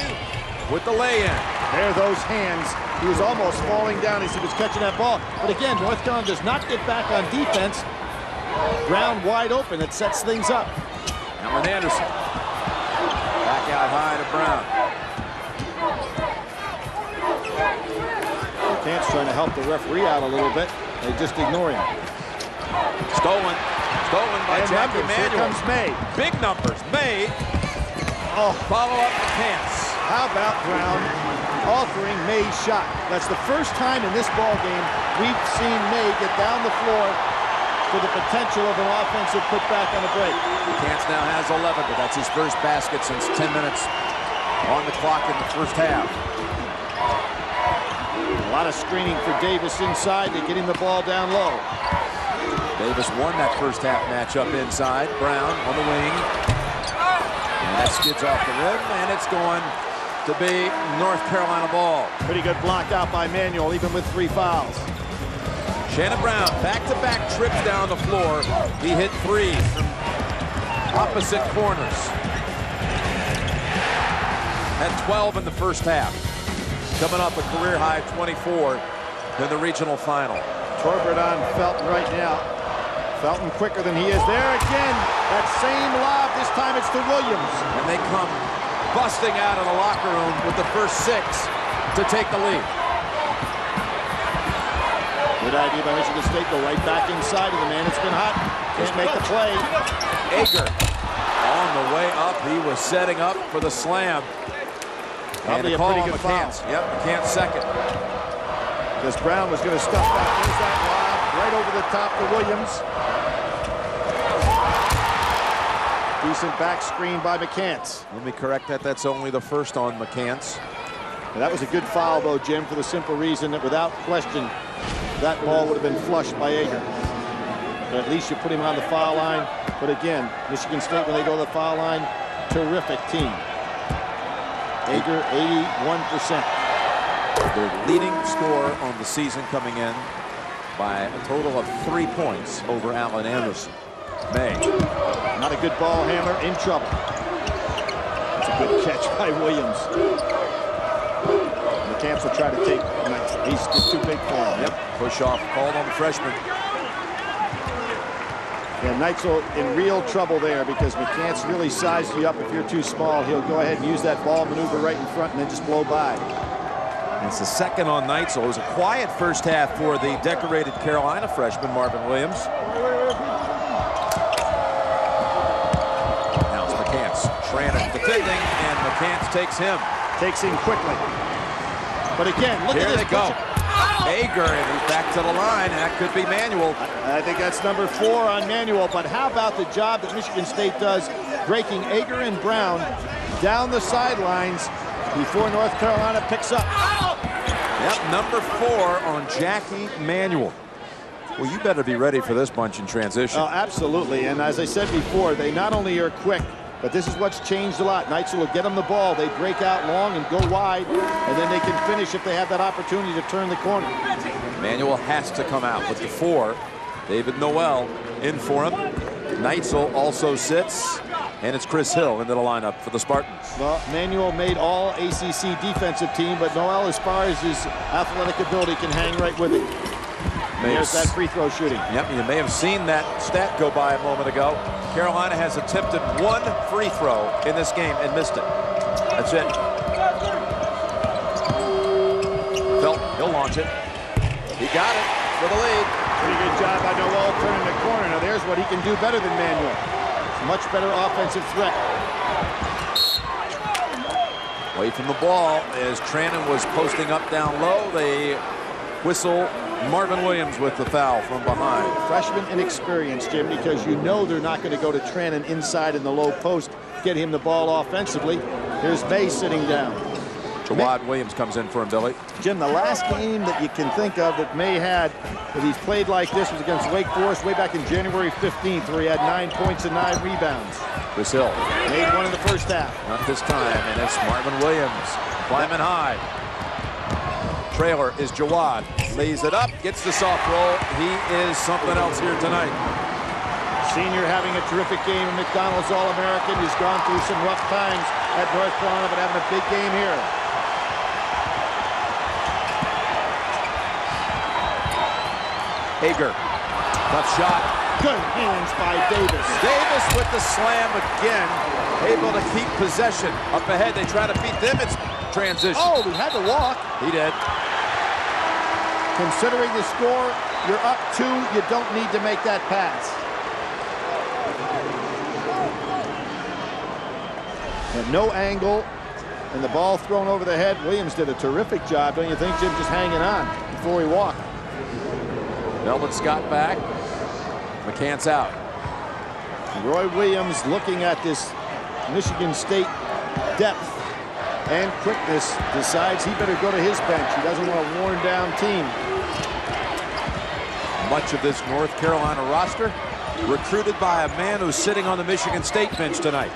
with the lay-in. There are those hands. He was almost falling down as he was catching that ball. But again, North Carolina does not get back on defense. Brown wide open. It sets things up. Alan Anderson. Back out high to Brown. Cant's trying to help the referee out a little bit. They just ignore him. Stolen by Jackie Manuel. Here comes May. Big numbers. May. Oh, follow up the Cants. How about Brown altering May's shot? That's the first time in this ball game we've seen May get down the floor for the potential of an offensive putback on a break. Cants now has 11, but that's his first basket since 10 minutes on the clock in the first half. A lot of screening for Davis inside to get him the ball down low. Davis won that first half matchup inside. Brown on the wing. And that skids off the rim, and it's going to be North Carolina ball. Pretty good block out by Manuel, even with 3 fouls. Shannon Brown, back-to-back trips down the floor. He hit 3 from opposite corners. Had 12 in the first half. Coming up a career-high 24 in the regional final. Torbert on Felton right now. Felton quicker than he is. There again, that same lob. This time it's to Williams. And they come busting out of the locker room with the first 6 to take the lead. Good idea by Michigan State. Go right back inside of the man. It's been hot. Can't make the play. Ager on the way up. He was setting up for the slam. Probably a pretty good foul. Yep, McCants second. Because Brown was going to stuff that. There's that lob right over the top to Williams. Decent back screen by McCants. Let me correct that. That's only the first on McCants. And that was a good foul, though, Jim, for the simple reason that without question, that ball would have been flushed by Ager. But at least you put him on the foul line. But again, Michigan State, when they go to the foul line, terrific team. Ager, 81%. Their leading scorer on the season, coming in by a total of 3 points over Alan Anderson. May. Not a good ball handler, in trouble. That's a good catch by Williams. McCants will try to take. He's just too big for him. Yep, push off called on the freshman. Yeah, Neitzel in real trouble there because McCants really sized you up. If you're too small, he'll go ahead and use that ball maneuver right in front and then just blow by. And it's the second on Neitzel. It was a quiet first half for the decorated Carolina freshman, Marvin Williams. Now it's McCants. Tranter defending, and McCants takes him. Takes him quickly. But again, look at this. Here they go. Ager, and he's back to the line. That could be Manuel. I think that's number 4 on Manuel. But how about the job that Michigan State does breaking Ager and Brown down the sidelines before North Carolina picks up? Yep, number 4 on Jackie Manuel. Well, you better be ready for this bunch in transition. Oh, absolutely. And as I said before, they not only are quick, but this is what's changed a lot. Neitzel will get them the ball. They break out long and go wide, and then they can finish if they have that opportunity to turn the corner. Manuel has to come out with the 4. David Noel in for him. Neitzel also sits, and it's Chris Hill into the lineup for the Spartans. Well, Manuel made all ACC defensive team, but Noel, as far as his athletic ability, can hang right with him. There's that free throw shooting. Yep, you may have seen that stat go by a moment ago. Carolina has attempted 1 free throw in this game and missed it. That's it. Felton, he'll launch it. He got it for the lead. Pretty good job by Noel turning the corner. Now there's what he can do better than Manuel. Much better offensive threat. Away from the ball as Tranter was posting up down low. They whistle Marvin Williams with the foul from behind. Freshman inexperience, Jim, because you know they're not going to go to Tranter inside in the low post, get him the ball offensively. Here's May sitting down. Jawad Williams comes in for him, Billy. Jim, the last game that you can think of that May had that he's played like this was against Wake Forest way back in January 15th, where he had 9 points and 9 rebounds. This Hill. Made one in the first half. Not this time, and it's Marvin Williams climbing high. Trailer is Jawad. Lays it up, gets the soft roll. He is something else here tonight. Senior having a terrific game, a McDonald's All-American. He's gone through some rough times at North Carolina, but having a big game here. Hager, tough shot. Good hands by Davis. Davis with the slam again, able to keep possession. Up ahead, they try to beat them. It's transition. Oh, he had to walk. He did. Considering the score, you're up 2. You don't need to make that pass. And no angle, and the ball thrown over the head. Williams did a terrific job, don't you think, Jim, just hanging on before he walked. Melvin Scott back. McCants out. Roy Williams, looking at this Michigan State depth and quickness, decides he better go to his bench. He doesn't want a worn-down team. Much of this North Carolina roster recruited by a man who's sitting on the Michigan State bench tonight.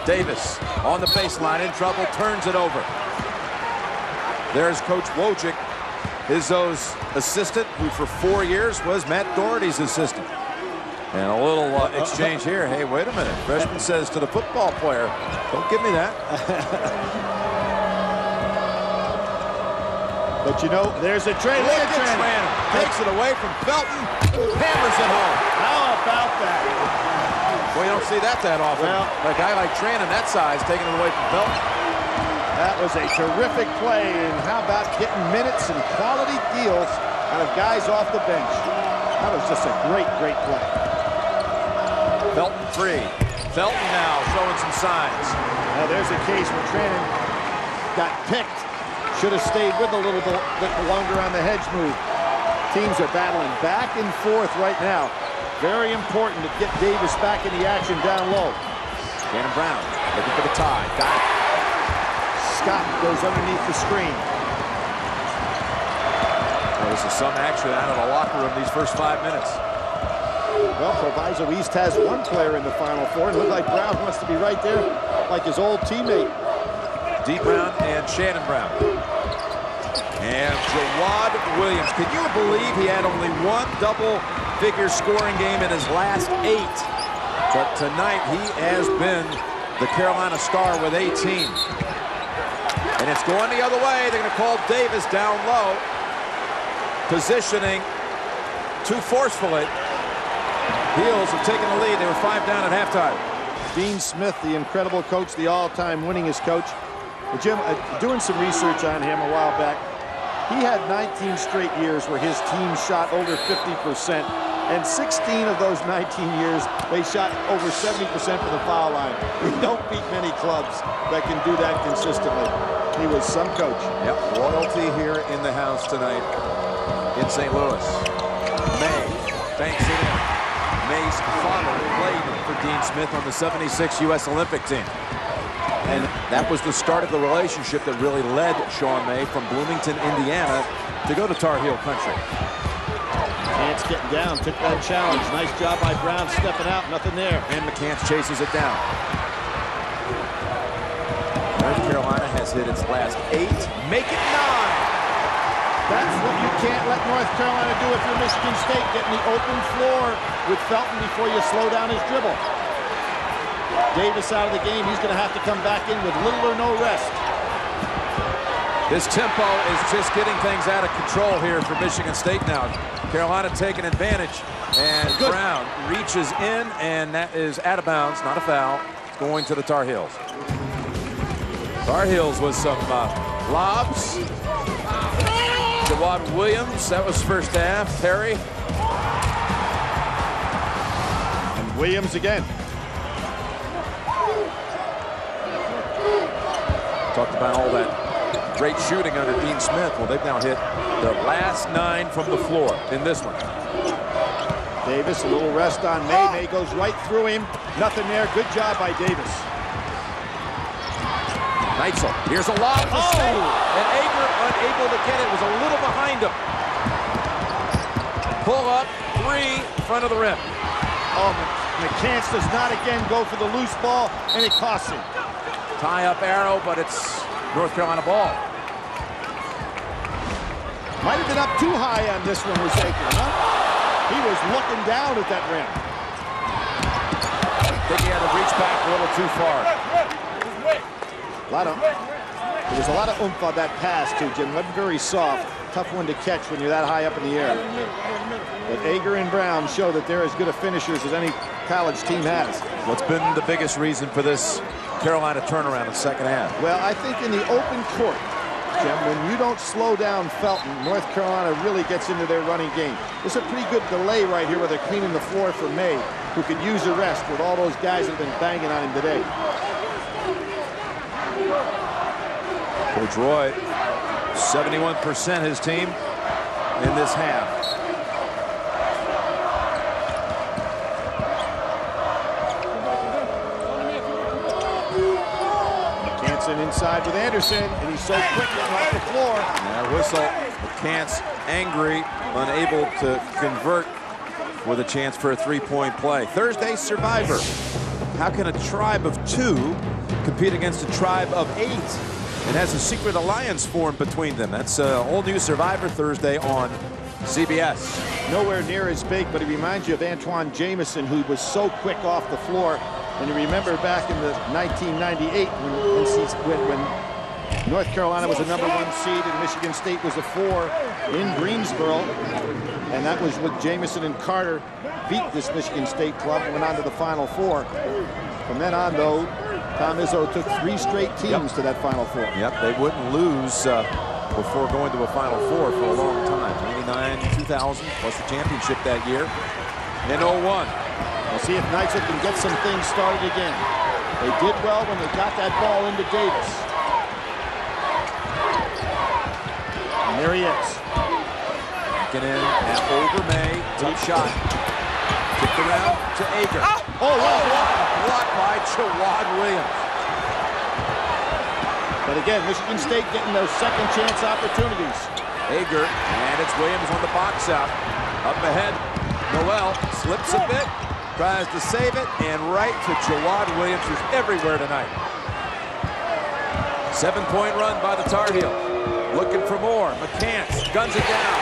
Davis on the baseline, in trouble, turns it over. There's Coach Wojcik, Izzo's assistant, who for 4 years was Matt Doherty's assistant. And a little exchange here. Hey, wait a minute. Freshman says to the football player, don't give me that. But you know, there's a trade. Look at Trannon. Takes it away from Felton. Hammers it home. How about that? Well, you don't see that often. Well, a guy like Trannon, that size, taking it away from Felton. That was a terrific play, and how about getting minutes and quality deals out of guys off the bench? That was just a great, great play. Felton free. Felton now showing some signs. Now there's a case where Trannon got picked. Should have stayed with a little bit longer on the hedge move. Teams are battling back and forth right now. Very important to get Davis back in the action down low. Shannon Brown looking for the tie. Got it. Scott goes underneath the screen. Well, this is some action out of the locker room these first 5 minutes. Well, Proviso East has one player in the Final Four. It looked like Brown wants to be right there, like his old teammate. D. Brown and Shannon Brown. And Jawad Williams. Can you believe he had only one double-figure scoring game in his last 8? But tonight he has been the Carolina star with 18. And it's going the other way. They're going to call Davis down low. Positioning too forcefully. Heels have taken the lead. They were 5 down at halftime. Dean Smith, the incredible coach, the all-time winningest coach. Jim, doing some research on him a while back, he had 19 straight years where his team shot over 50%. And 16 of those 19 years, they shot over 70% from the foul line. We don't beat many clubs that can do that consistently. He was some coach. Yep, royalty here in the house tonight in St. Louis. May banks it in. May's father played for Dean Smith on the '76 U.S. Olympic team. And that was the start of the relationship that really led Sean May from Bloomington, Indiana, to go to Tar Heel country. McCants getting down, took that challenge. Nice job by Brown stepping out, nothing there. And McCants chases it down. North Carolina has hit its last 8. Make it 9. That's what you can't let North Carolina do if you're Michigan State, getting the open floor with Felton before you slow down his dribble. Davis out of the game. He's going to have to come back in with little or no rest. This tempo is just getting things out of control here for Michigan State now. Carolina taking advantage, and Good. Brown reaches in, and that is out of bounds, not a foul. It's going to the Tar Heels. Tar Heels with some lobs. Jawad Williams, that was first half. Perry. And Williams again. Talked about all that great shooting under Dean Smith. Well, they've now hit the last 9 from the floor in this one. Davis, a little rest on May. May goes right through him. Nothing there. Good job by Davis. Neitzel, here's a lob for State, and Ager unable to get it, was a little behind him. Pull up, 3, front of the rim. Oh, McCants does not again go for the loose ball, and it costs him. Tie up arrow, but it's North Carolina ball. Might have been up too high on this one, was Ager, huh? He was looking down at that rim. I think he had to reach back a little too far. There was a lot of oomph on that pass, too, Jim. Wasn't very soft. Tough one to catch when you're that high up in the air. But Ager and Brown show that they're as good a finishers as any college team has. What's been the biggest reason for this Carolina turnaround in the second half? Well, I think in the open court, Jim, when you don't slow down Felton, North Carolina really gets into their running game. There's a pretty good delay right here where they're cleaning the floor for May, who could use a rest with all those guys that have been banging on him today. Coach Roy, 71% his team in this half. McCanson inside with Anderson, and he's so quick getting off the floor. Now whistle, McCants angry, unable to convert with a chance for a three-point play. Thursday Survivor. How can a tribe of 2 compete against a tribe of 8? It has a secret alliance formed between them. That's a whole new Survivor Thursday on CBS. Nowhere near as big, but he reminds you of Antoine Jamison, who was so quick off the floor. And you remember back in the 1998 when North Carolina was a #1 seed and Michigan State was a 4 in Greensboro. And that was with Jamison and Carter beat this Michigan State club and went on to the Final Four. From then on, though, Tom Izzo took 3 straight teams to that Final Four. Yep, they wouldn't lose before going to a Final Four for a long time. 99, 2000, plus the championship that year. In 01. We'll see if Neitzel can get some things started again. They did well when they got that ball into Davis. And there he is. Get in and over May. Tough shot. Kicked around to Ager. Oh, wow. Blocked by Jawad Williams. But again, Michigan State getting those second chance opportunities. Ager, and it's Williams on the box out. Up ahead, Noel slips a bit, tries to save it, and right to Jawad Williams, who's everywhere tonight. 7-point run by the Tar Heels. Looking for more. McCants guns it down.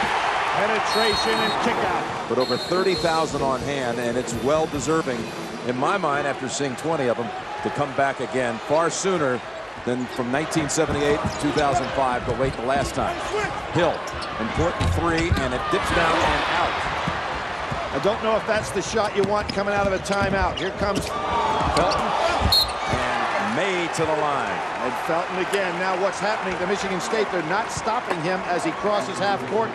Penetration and kick out. But over 30,000 on hand, and it's well deserving, in my mind, after seeing 20 of them, to come back again far sooner than from 1978 to 2005, but wait the last time. Hill, important 3, and it dips down and out. I don't know if that's the shot you want coming out of a timeout. Here comes Felton. And May to the line. And Felton again. Now what's happening to Michigan State? They're not stopping him as he crosses half court.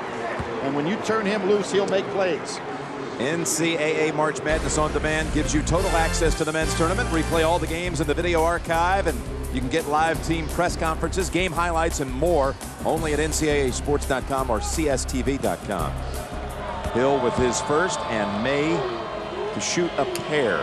And when you turn him loose, he'll make plays. NCAA March Madness On Demand gives you total access to the men's tournament. Replay all the games in the video archive, and you can get live team press conferences, game highlights, and more only at ncaasports.com or cstv.com. Hill with his first, and May to shoot a pair.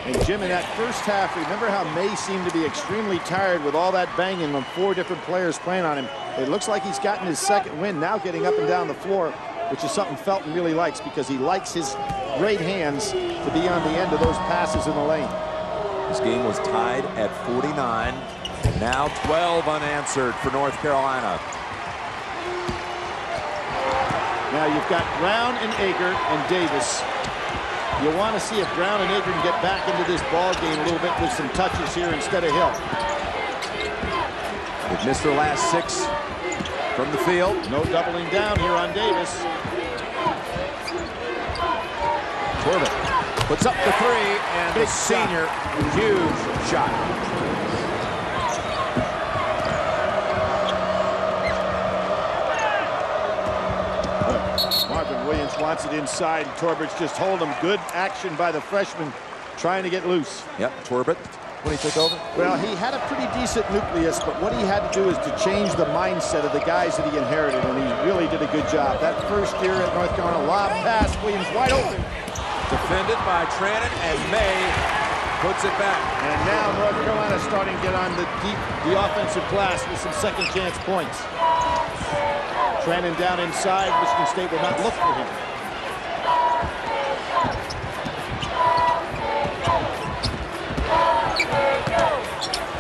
And Jim, in that first half, remember how May seemed to be extremely tired with all that banging on 4 different players playing on him. It looks like he's gotten his second win, now getting up and down the floor, which is something Felton really likes because he likes his great hands to be on the end of those passes in the lane. This game was tied at 49. Now 12 unanswered for North Carolina. Now you've got Brown and Ager and Davis. You want to see if Brown and Ager can get back into this ball game a little bit with some touches here instead of Hill. They've missed their last 6 from the field. No doubling down here on Davis. Corbett puts up the 3, and Big the senior, huge shot. Marvin Williams wants it inside. Torbert's just holding him. Good action by the freshman trying to get loose. Yep, Torbett when he took over. Well, he had a pretty decent nucleus, but what he had to do is to change the mindset of the guys that he inherited, and he really did a good job. That first year at North Carolina, lob pass, Williams wide open. Defended by Trannon, and May puts it back. And now North Carolina starting to get on the offensive glass with some second chance points. Trennan down inside. Michigan State will not look for him.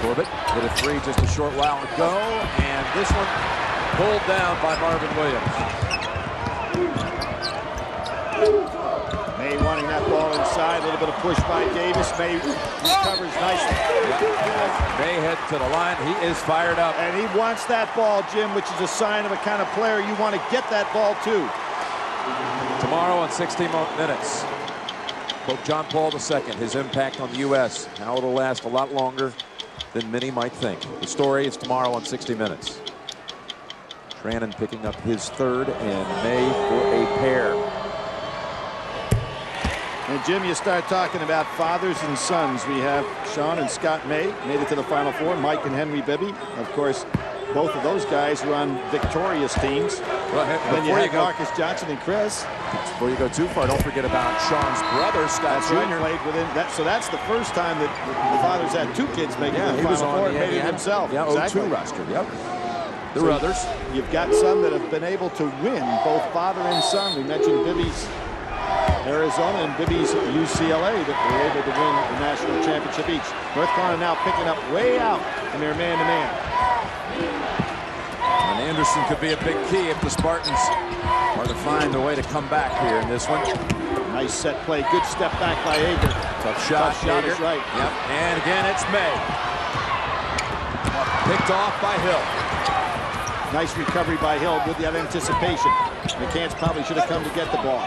Corbett hit a three just a short while ago, and this one pulled down by Marvin Williams. May wanting that ball inside, a little bit of push by Davis. May recovers nicely. May head to the line. He is fired up. And he wants that ball, Jim, which is a sign of a kind of player you want to get that ball to. Tomorrow in 60 minutes, Pope John Paul II, his impact on the U.S., how it'll last a lot longer than many might think. The story is tomorrow on 60 Minutes. Trennan picking up his third, and May for a pair. And Jim, you start talking about fathers and sons. We have Sean and Scott May made it to the Final Four. Mike and Henry Bibby, of course, both of those guys were on victorious teams. Well, then you have Marcus Johnson and Chris. Before you go too far, don't forget about Sean's brother, Scott Jr. Right, played within that, so that's the first time that the fathers had two kids making the Final Four and made it himself. Yeah, exactly. 02 roster. Yep. There were others. You've got some that have been able to win, both father and son. We mentioned Bibby's Arizona and Bibby's UCLA that were able to win the national championship each. North Carolina now picking up way out in their man-to-man. And Anderson could be a big key if the Spartans are to find a way to come back here in this one. Nice set play. Good step back by Ager. Tough shot. Tough shot is right. Yep. And again, it's May. Picked off by Hill. Nice recovery by Hill with that anticipation. McCants probably should have come to get the ball.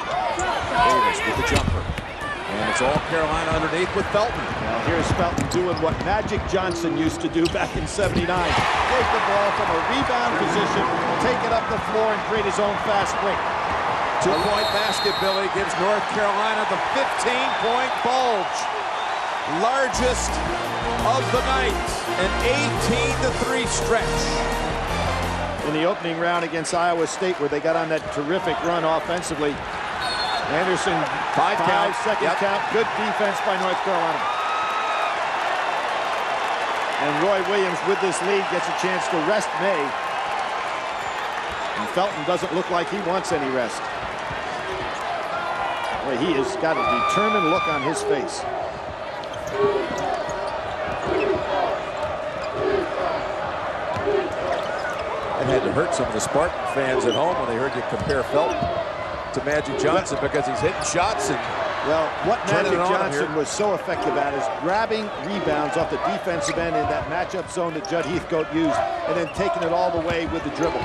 Davis with the jumper. And it's all Carolina underneath with Felton. Now here's Felton doing what Magic Johnson used to do back in '79. Take the ball from a rebound position, take it up the floor, and create his own fast break. Two-point basket, Billy, gives North Carolina the 15-point bulge. Largest of the night. An 18-3 stretch. In the opening round against Iowa State, where they got on that terrific run offensively, Anderson, five second count. Good defense by North Carolina. And Roy Williams, with this lead, gets a chance to rest May. And Felton doesn't look like he wants any rest. Boy, he has got a determined look on his face. It had to hurt some of the Spartan fans at home when they heard you compare Felton to Magic Johnson because he's hitting shots. And well, what Magic Johnson was so effective at is grabbing rebounds off the defensive end in that matchup zone that Judd Heathcote used, and then taking it all the way with the dribble.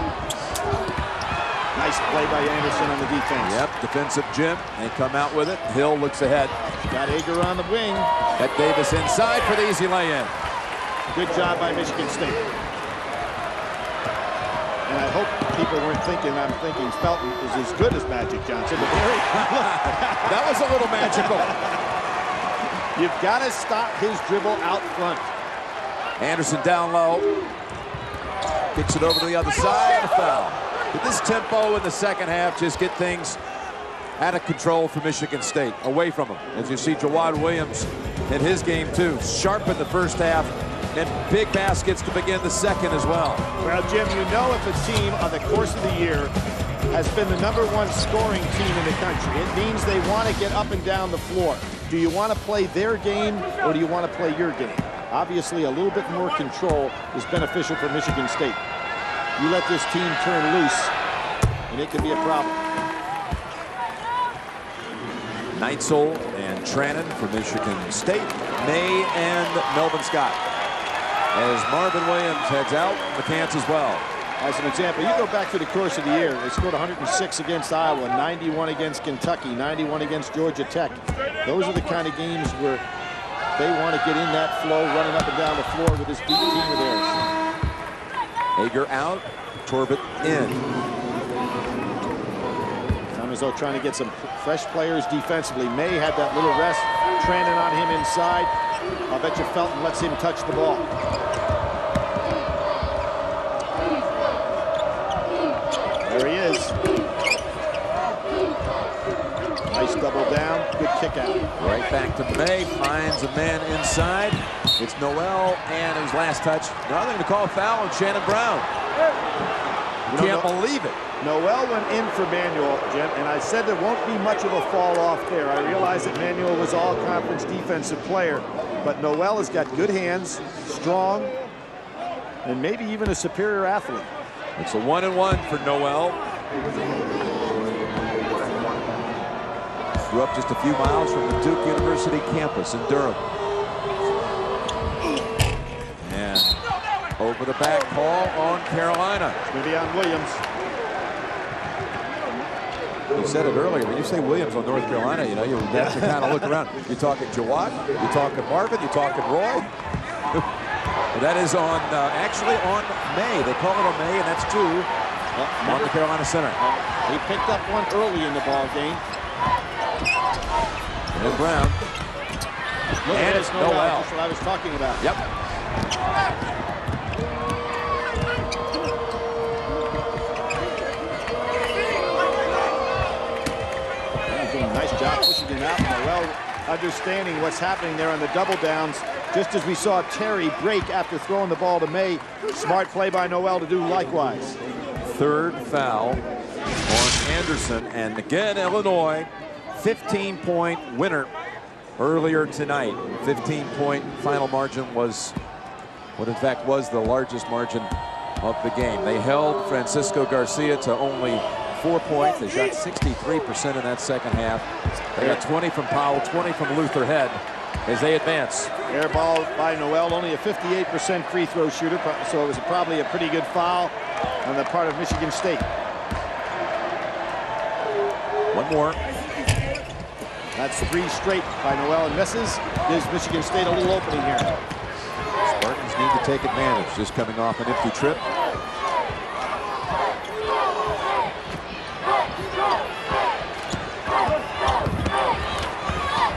Nice play by Anderson on the defense. Yep, defensive Jim. They come out with it. Hill looks ahead. Got Ager on the wing. Got Davis inside for the easy lay-in. Good job by Michigan State. And I hope people weren't thinking I'm thinking Felton is as good as Magic Johnson. But that was a little magical. You've got to stop his dribble out front. Anderson down low. Kicks it over to the other side. A foul. Did this tempo in the second half just get things out of control for Michigan State? Away from them. As you see Jawad Williams in his game too. Sharp in the first half. And big baskets to begin the second as well. Well, Jim, you know if a team on the course of the year has been the #1 scoring team in the country, it means they want to get up and down the floor. Do you want to play their game or do you want to play your game? Obviously, a little bit more control is beneficial for Michigan State. You let this team turn loose, and it could be a problem. Neitzel and Trennan for Michigan State. May and Melvin Scott. As Marvin Williams heads out, McCants as well. As an example, you go back to the course of the year, they scored 106 against Iowa, 91 against Kentucky, 91 against Georgia Tech. Those are the kind of games where they want to get in that flow, running up and down the floor with this deep team of theirs. Ager out, Torbett in. Thomaso trying to get some fresh players defensively. May had that little rest, Trennan on him inside. I'll bet you Felton lets him touch the ball. There he is. Nice double down, good kick out. Right back to May, finds a man inside. It's Noel, and his last touch. Now they're going to call a foul on Shannon Brown. Can't believe it. Noel went in for Manuel, Jim, and I said there won't be much of a fall off there. I realized that Manuel was all-conference defensive player, but Noel has got good hands, strong, and maybe even a superior athlete. It's a 1-and-1 for Noel. Grew up just a few miles from the Duke University campus in Durham. And over the back call on Carolina. It's going to be on Williams. You said it earlier. When you say Williams on North Carolina, you know, you have to kind of look around. You're talking Jawad, you're talking Marvin, you're talking Roy. That is on, actually on May. They call it on May, and that's two on the Carolina Center. He picked up one early in the ball game. And Brown. And it's Noel. That's what I was talking about. Yep. He's doing a nice job pushing him out. Noel understanding what's happening there on the double downs. Just as we saw Terry break after throwing the ball to May. Smart play by Noel to do likewise. Third foul on Anderson. And again, Illinois, 15-point winner earlier tonight. 15-point final margin was what in fact was the largest margin of the game. They held Francisco Garcia to only 4 points. They shot 63% in that second half. They got 20 from Powell, 20 from Luther Head as they advance. Air ball by Noel, only a 58% free throw shooter, so it was probably a pretty good foul on the part of Michigan State. One more. That's 3 straight by Noel and misses. Gives Michigan State a little opening here. Spartans need to take advantage. Just coming off an empty trip.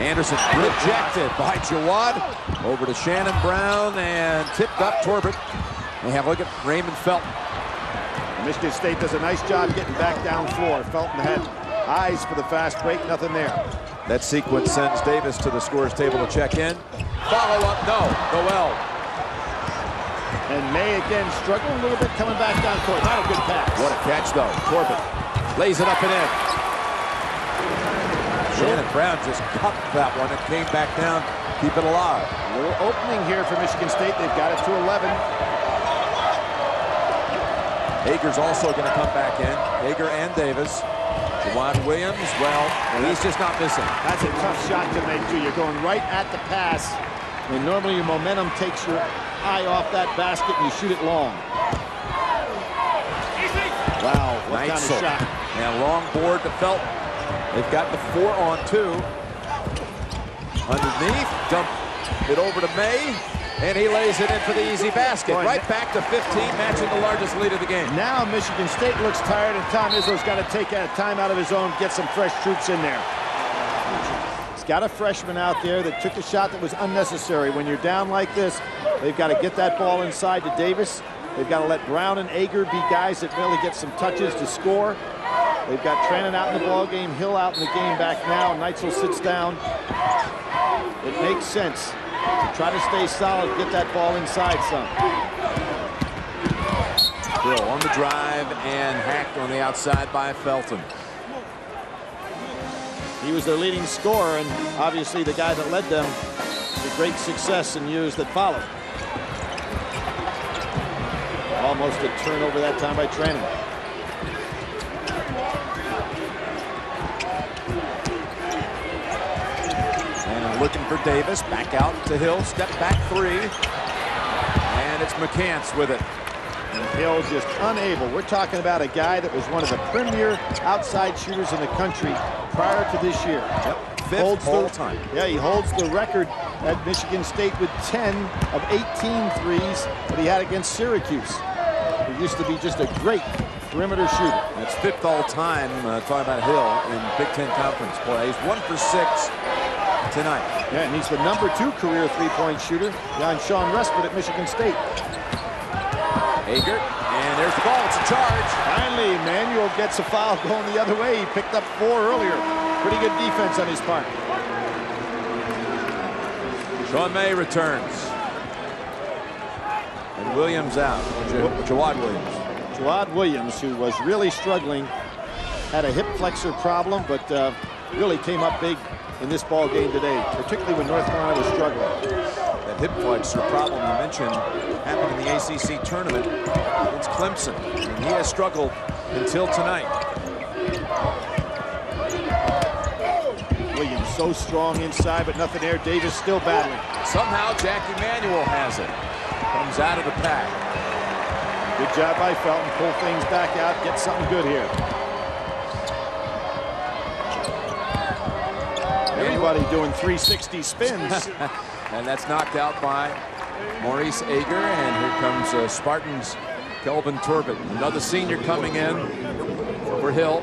Anderson rejected by Jawad. Over to Shannon Brown and tipped up Torbert. They have a look at Raymond Felton. Michigan State does a nice job getting back down floor. Felton had eyes for the fast break, nothing there. That sequence sends Davis to the scorer's table to check in. Follow up, no. Noel. And May again struggling a little bit coming back down court. Not a good pass. What a catch though. Torbert lays it up and in. Shannon Brown just cupped that one and came back down, keep it alive. A little opening here for Michigan State. They've got it to 11. Hager's also going to come back in. Hager and Davis. Juwan Williams, well, he's just not missing. That's a tough shot to make, too. You're going right at the pass, and normally your momentum takes your eye off that basket and you shoot it long. Wow, what kind of shot. And long board to Felton. They've got the 4-on-2. Underneath, dump it over to May, and he lays it in for the easy basket. Right back to 15, matching the largest lead of the game. Now Michigan State looks tired, and Tom Izzo's got to take a time out of his own, get some fresh troops in there. He's got a freshman out there that took a shot that was unnecessary. When you're down like this, they've got to get that ball inside to Davis. They've got to let Brown and Ager be guys that really get some touches to score. They've got Trannon out in the ball game, Hill out in the game back now. Neitzel sits down. It makes sense to try to stay solid, get that ball inside some. Hill on the drive and hacked on the outside by Felton. He was their leading scorer and obviously the guy that led them to great success in years that followed. Almost a turnover that time by Trannon. Looking for Davis, back out to Hill, step back 3, and it's McCants with it. And Hill just unable. We're talking about a guy that was one of the premier outside shooters in the country prior to this year. Yep, 5th all time. Yeah, he holds the record at Michigan State with 10 of 18 threes that he had against Syracuse. He used to be just a great perimeter shooter. That's 5th all time, talking about Hill in Big Ten Conference play. He's 1 for 6. Tonight. Yeah, and he's the #2 career three-point shooter behind Sean Respert at Michigan State. Hager, and there's the ball. It's a charge. Finally, Manuel gets a foul going the other way. He picked up 4 earlier. Pretty good defense on his part. Sean May returns. And Williams out. Jawad Williams. Jawad Williams, who was really struggling, had a hip flexor problem, but really came up big in this ball game today, particularly when North Carolina was struggling. That hip flexor problem you mentioned happened in the ACC tournament against Clemson, and he has struggled until tonight. Williams so strong inside, but nothing there. Davis still battling. Somehow Jack Emanuel has it. Comes out of the pack. Good job by Felton. Pull things back out, get something good here. Everybody doing 360 spins. And that's knocked out by Maurice Ager. And here comes Spartans' Kelvin Turbot. Another senior coming in for Hill.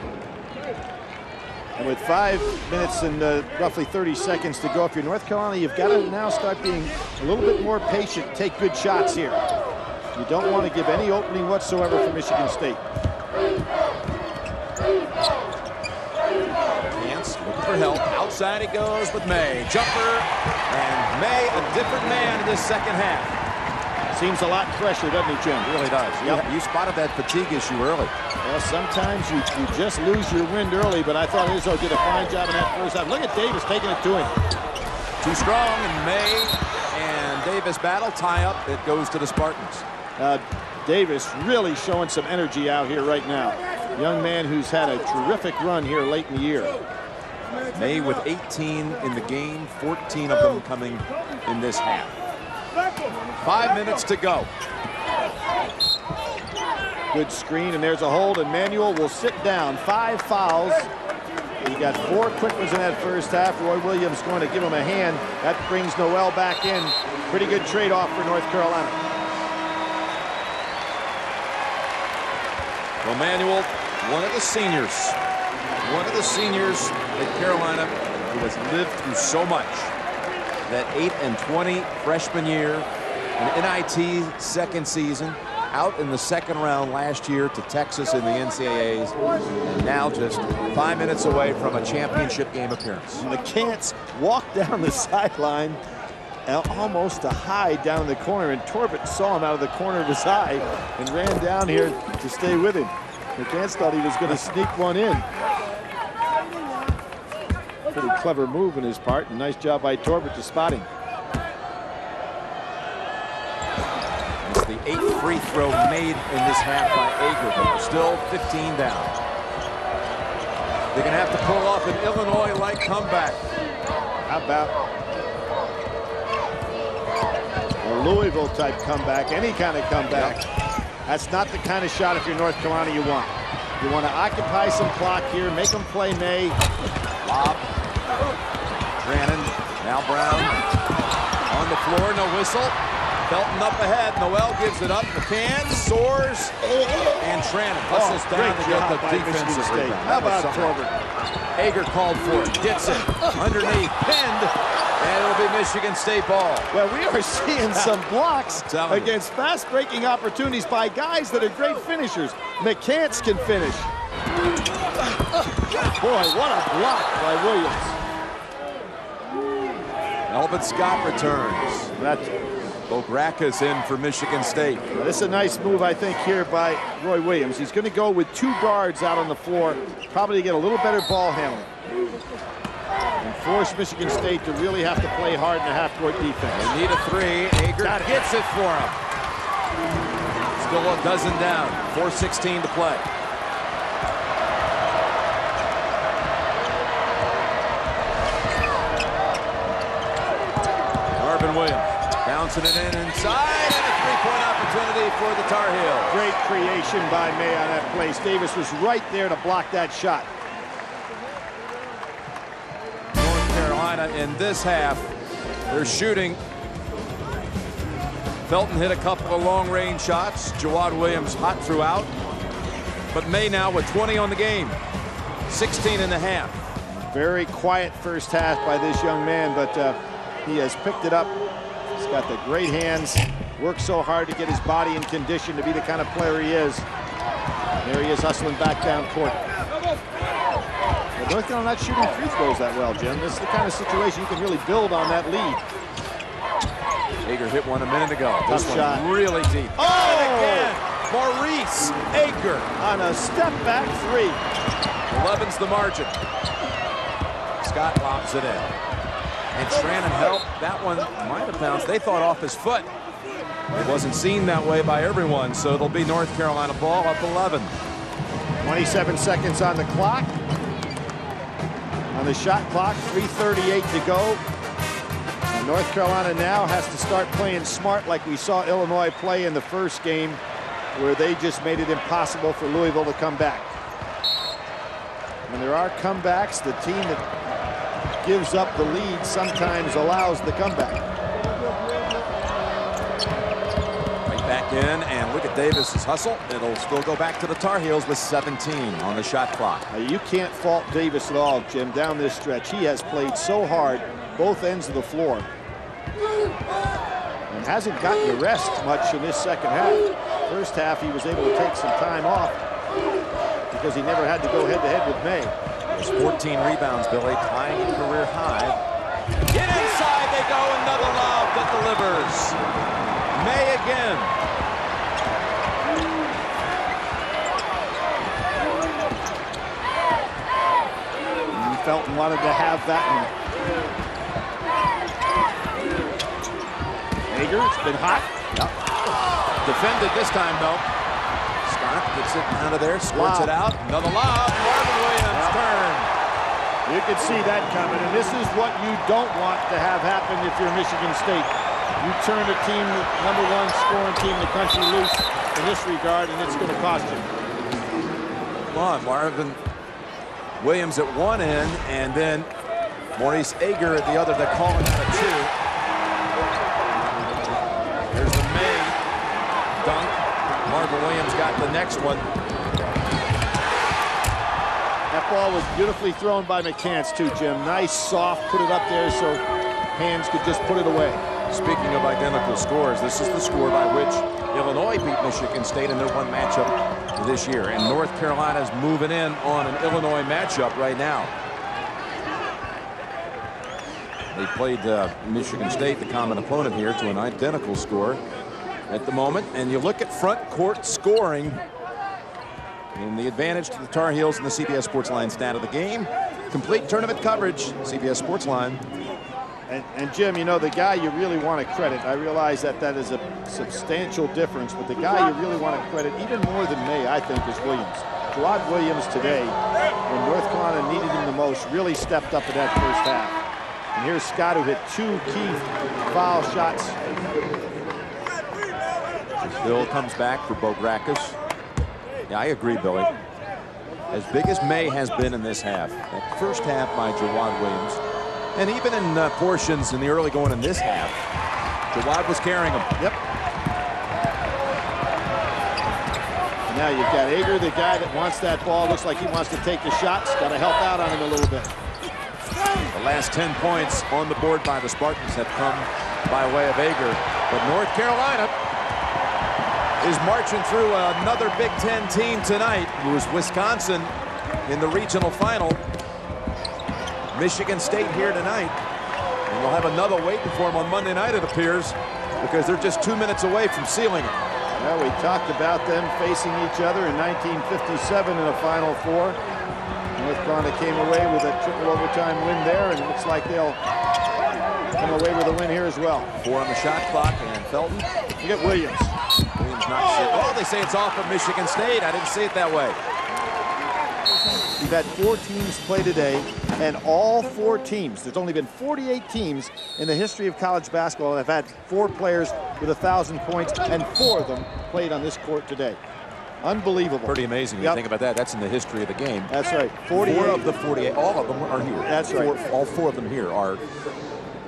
And with 5 minutes and roughly 30 seconds to go, if you're North Carolina, you've got to now start being a little bit more patient, take good shots here. You don't want to give any opening whatsoever for Michigan State. Looking for help. Outside he goes with May. Jumper. And May, a different man in this second half. Seems a lot fresher, doesn't he, Jim? It really does. Yep. You spotted that fatigue issue early. Well, sometimes you just lose your wind early, but I thought Izzo did a fine job in that first half. Look at Davis taking it to him. Too strong, and May and Davis battle. Tie up. It goes to the Spartans. Davis really showing some energy out here right now. Young man who's had a terrific run here late in the year. May with 18 in the game, 14 of them coming in this half. 5 minutes to go. Good screen, and there's a hold, and Manuel will sit down. 5 fouls. He got 4 quick ones in that first half. Roy Williams going to give him a hand. That brings Noel back in. Pretty good trade-off for North Carolina. Well, Manuel, one of the seniors at Carolina who has lived through so much. That 8-20 freshman year, an NIT second season, out in the second round last year to Texas in the NCAAs, and now just 5 minutes away from a championship game appearance. And the Cants walked down the sideline almost to hide down in the corner, and Turbot saw him out of the corner of his eye and ran down here to stay with him. The Cants thought he was going to sneak one in. Pretty clever move on his part, and nice job by Turbot to spot him. It's the 8th free throw made in this half by Ager, but we're still 15 down. They're going to have to pull off an Illinois-like comeback. How about a Louisville-type comeback, any kind of comeback? That's not the kind of shot, if you're North Carolina, you want. You want to occupy some clock here, make them play May. Lob. Brannon, now Brown on the floor, no whistle. Felton up ahead, Noel gives it up, McCann soars, and Trannon puts this down to get the defensive rebound. How about Turbot? Ager called for it, gets it, underneath, pinned, and it'll be Michigan State ball. Well, we are seeing some blocks against fast-breaking opportunities by guys that are great finishers. McCants can finish. Boy, what a block by Williams. Elvin Scott returns. Bograka's in for Michigan State. This is a nice move, I think, here by Roy Williams. He's going to go with 2 guards out on the floor, probably to get a little better ball handling. And force Michigan State to really have to play hard in the half-court defense. They need a 3. Ager gets it for him. Still a dozen down. 4:16 to play. Williams bouncing it in inside, and a 3-point opportunity for the Tar Heels. Great creation by May on that place. Davis was right there to block that shot. North Carolina in this half, they're shooting. Felton hit a couple of long-range shots. Jawad Williams hot throughout. But May now with 20 on the game. 16 and a half. Very quiet first half by this young man, but he has picked it up. He's got the great hands. Worked so hard to get his body in condition to be the kind of player he is. There he is hustling back down court. But North Carolina not shooting free throws that well, Jim. This is the kind of situation you can really build on that lead. Ager hit one a minute ago. This Tough one shot. really deep. Oh! And again, Maurice Ager On a step-back three. 11's the margin. Scott lobs it in. And Trannon helped. That one might have bounced. They thought off his foot. It wasn't seen that way by everyone, so it'll be North Carolina ball up 11. 27 seconds on the clock. On the shot clock, 3:38 to go. And North Carolina now has to start playing smart like we saw Illinois play in the first game, where they just made it impossible for Louisville to come back. When there are comebacks, the team that gives up the lead sometimes allows the comeback. Back in, and look at Davis's hustle. It'll still go back to the Tar Heels with 17 on the shot clock. You can't fault Davis at all, Jim, down this stretch. He has played so hard, both ends of the floor, and hasn't gotten to rest much in this second half. First half, he was able to take some time off because he never had to go head-to-head with May. There's 14 rebounds, Billy, tying a career high. Get inside, they go, another lob that delivers. May again. Felton wanted to have that one. Ager, it's been hot. Yep. Defended this time, though. Scott gets it out of there, squirts it out. Another lob. Marvin Williams turn. You could see that coming, and this is what you don't want to have happen if you're Michigan State. You turn a team, the #1 scoring team in the country, loose in this regard, and it's going to cost you. Come on, Marvin Williams at one end, and then Maurice Ager at the other. They're calling out a two. There's the May dunk. Marvin Williams got the next one. That ball was beautifully thrown by McCants too, Jim. Nice, soft, put it up there so hands could just put it away. Speaking of identical scores, this is the score by which Illinois beat Michigan State in their one matchup this year. And North Carolina's moving in on an Illinois matchup right now. They played Michigan State, the common opponent here, to an identical score at the moment. And you look at front court scoring, and the advantage to the Tar Heels in the CBS Sports Line stat of the game. Complete tournament coverage, CBS Sports Line. And Jim, you know, the guy you really want to credit, I realize that that is a substantial difference, but the guy you really want to credit even more than May, I think, is Williams. Jawad Williams today, when North Carolina needed him the most, really stepped up in that first half. And here's Scott, who hit 2 key foul shots. Bill comes back for Bograkis. Yeah, I agree, Billy. As big as May has been in this half, that first half by Jawad Williams, and even in portions in the early going in this half, Jawad was carrying him. Yep. And now you've got Ager, the guy that wants that ball. Looks like he wants to take the shots. Got to help out on him a little bit. The last 10 points on the board by the Spartans have come by way of Ager. But North Carolina is marching through another Big Ten team tonight, who is Wisconsin in the regional final. Michigan State here tonight, and we'll have another waiting for them on Monday night, it appears, because they're just 2 minutes away from sealing it. Well, we talked about them facing each other in 1957 in a Final Four. North Carolina came away with a triple overtime win there, and it looks like they'll come away with a win here as well. 4 on the shot clock, and Felton. You get Williams. Williams knocks it. Oh, they say it's off of Michigan State. I didn't see it that way. We've had 4 teams play today, and all 4 teams, there's only been 48 teams in the history of college basketball that have had 4 players with 1,000 points, and 4 of them played on this court today. Unbelievable. Pretty amazing when you think about that. That's in the history of the game. That's right. 4 of the 48, all of them are here. That's right. All 4 of them here are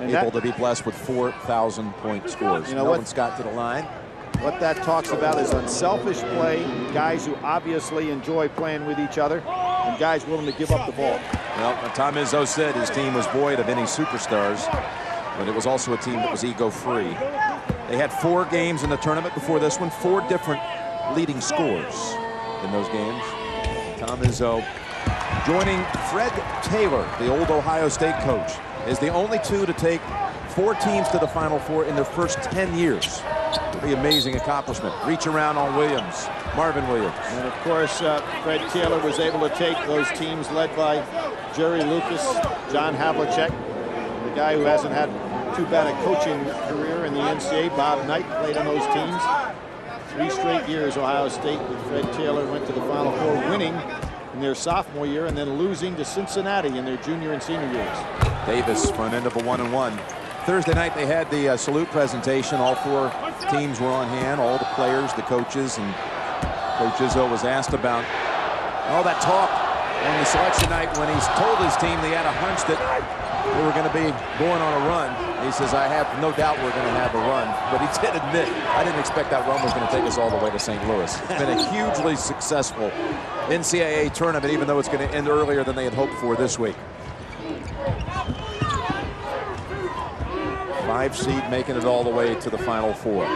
able to be blessed with 4,000-point scores. You know Melvin Scott to the line. What that talks about is unselfish play, guys who obviously enjoy playing with each other, and guys willing to give up the ball. Well, Tom Izzo said his team was void of any superstars, but it was also a team that was ego-free. They had 4 games in the tournament before this one, 4 different leading scores in those games. Tom Izzo joining Fred Taylor, the old Ohio State coach, is the only two to take 4 teams to the Final Four in their first 10 years. Pretty amazing accomplishment. Reach around on Williams, Marvin Williams. And of course, Fred Taylor was able to take those teams led by Jerry Lucas, John Havlicek, the guy who hasn't had too bad a coaching career in the NCAA. Bob Knight played on those teams. 3 straight years Ohio State with Fred Taylor went to the Final Four, winning in their sophomore year and then losing to Cincinnati in their junior and senior years. Davis, front end of a 1-1. Thursday night they had the salute presentation. All 4 teams were on hand, all the players, the coaches, and Coach Izzo was asked about all that talk on the selection night when he's told his team they had a hunch that we were going to be going on a run. He says, I have no doubt we're going to have a run. But he did admit, I didn't expect that run was going to take us all the way to St. Louis. It's been a hugely successful NCAA tournament, even though it's going to end earlier than they had hoped for this week. 5 seed making it all the way to the Final Four.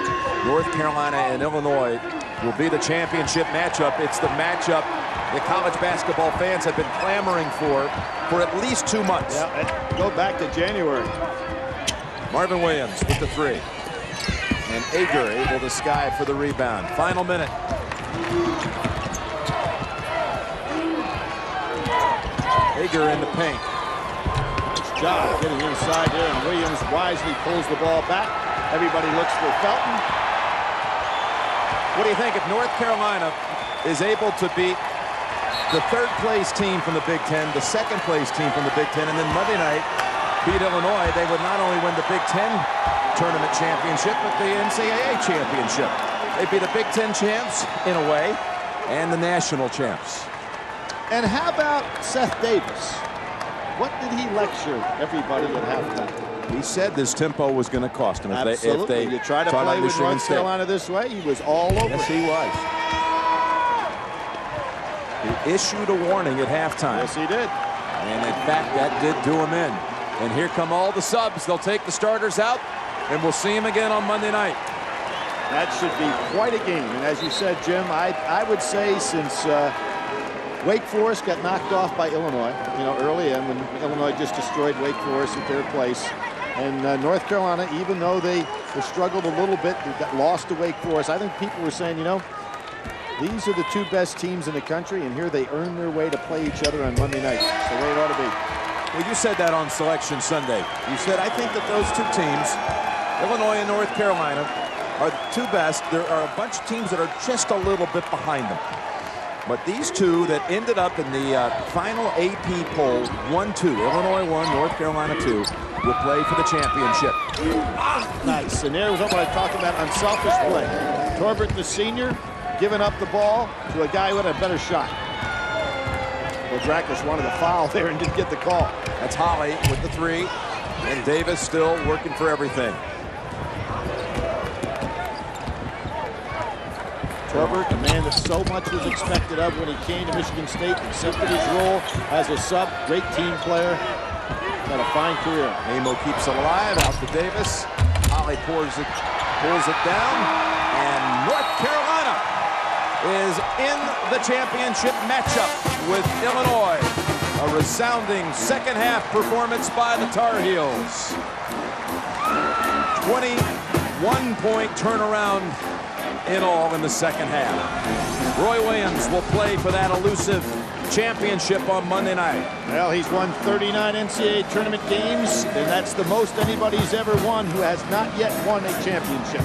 North Carolina and Illinois will be the championship matchup. It's the matchup that college basketball fans have been clamoring for at least 2 months. Yeah, go back to January. Marvin Williams with the 3. And Ager able to sky for the rebound. Final minute. Ager in the paint. Job getting inside there, and Williams wisely pulls the ball back. Everybody looks for Felton. What do you think if North Carolina is able to beat the 3rd place team from the Big Ten, the 2nd place team from the Big Ten, and then Monday night beat Illinois? They would not only win the Big Ten tournament championship, but the NCAA championship. They'd be the Big Ten champs in a way, and the national champs. And how about Seth Davis? What did he lecture everybody at halftime? He said this tempo was going to cost him. Absolutely. If they try to play with North Carolina this way, he was all over. Yes, he was. He issued a warning at halftime. Yes, he did. And in fact, that did do him in. And here come all the subs. They'll take the starters out, and we'll see him again on Monday night. That should be quite a game. And as you said, Jim, I would say since Wake Forest got knocked off by Illinois, early in when Illinois just destroyed Wake Forest at their place. And North Carolina, even though they struggled a little bit, they got lost to Wake Forest. I think people were saying, these are the 2 best teams in the country, and here they earn their way to play each other on Monday night. It's the way it ought to be. Well, you said that on Selection Sunday. You said, I think that those 2 teams, Illinois and North Carolina, are the 2 best. There are a bunch of teams that are just a little bit behind them. But these 2 that ended up in the final AP poll, 1-2, Illinois 1, North Carolina 2, will play for the championship. Nice. And there was what I talked about, unselfish play. Torbert, the senior, giving up the ball to a guy who had a better shot. Well, Drackis wanted a foul there and didn't get the call. That's Holly with the 3, and Davis still working for everything. Torbert, a man that so much was expected of when he came to Michigan State, accepted his role as a sub, great team player, got a fine career. Amo keeps it alive, out to Davis. Holly pulls it down, and North Carolina is in the championship matchup with Illinois. A resounding second-half performance by the Tar Heels. 21-point turnaround in all in the second half. Roy Williams will play for that elusive championship on Monday night. Well, he's won 39 NCAA tournament games, and that's the most anybody's ever won who has not yet won a championship.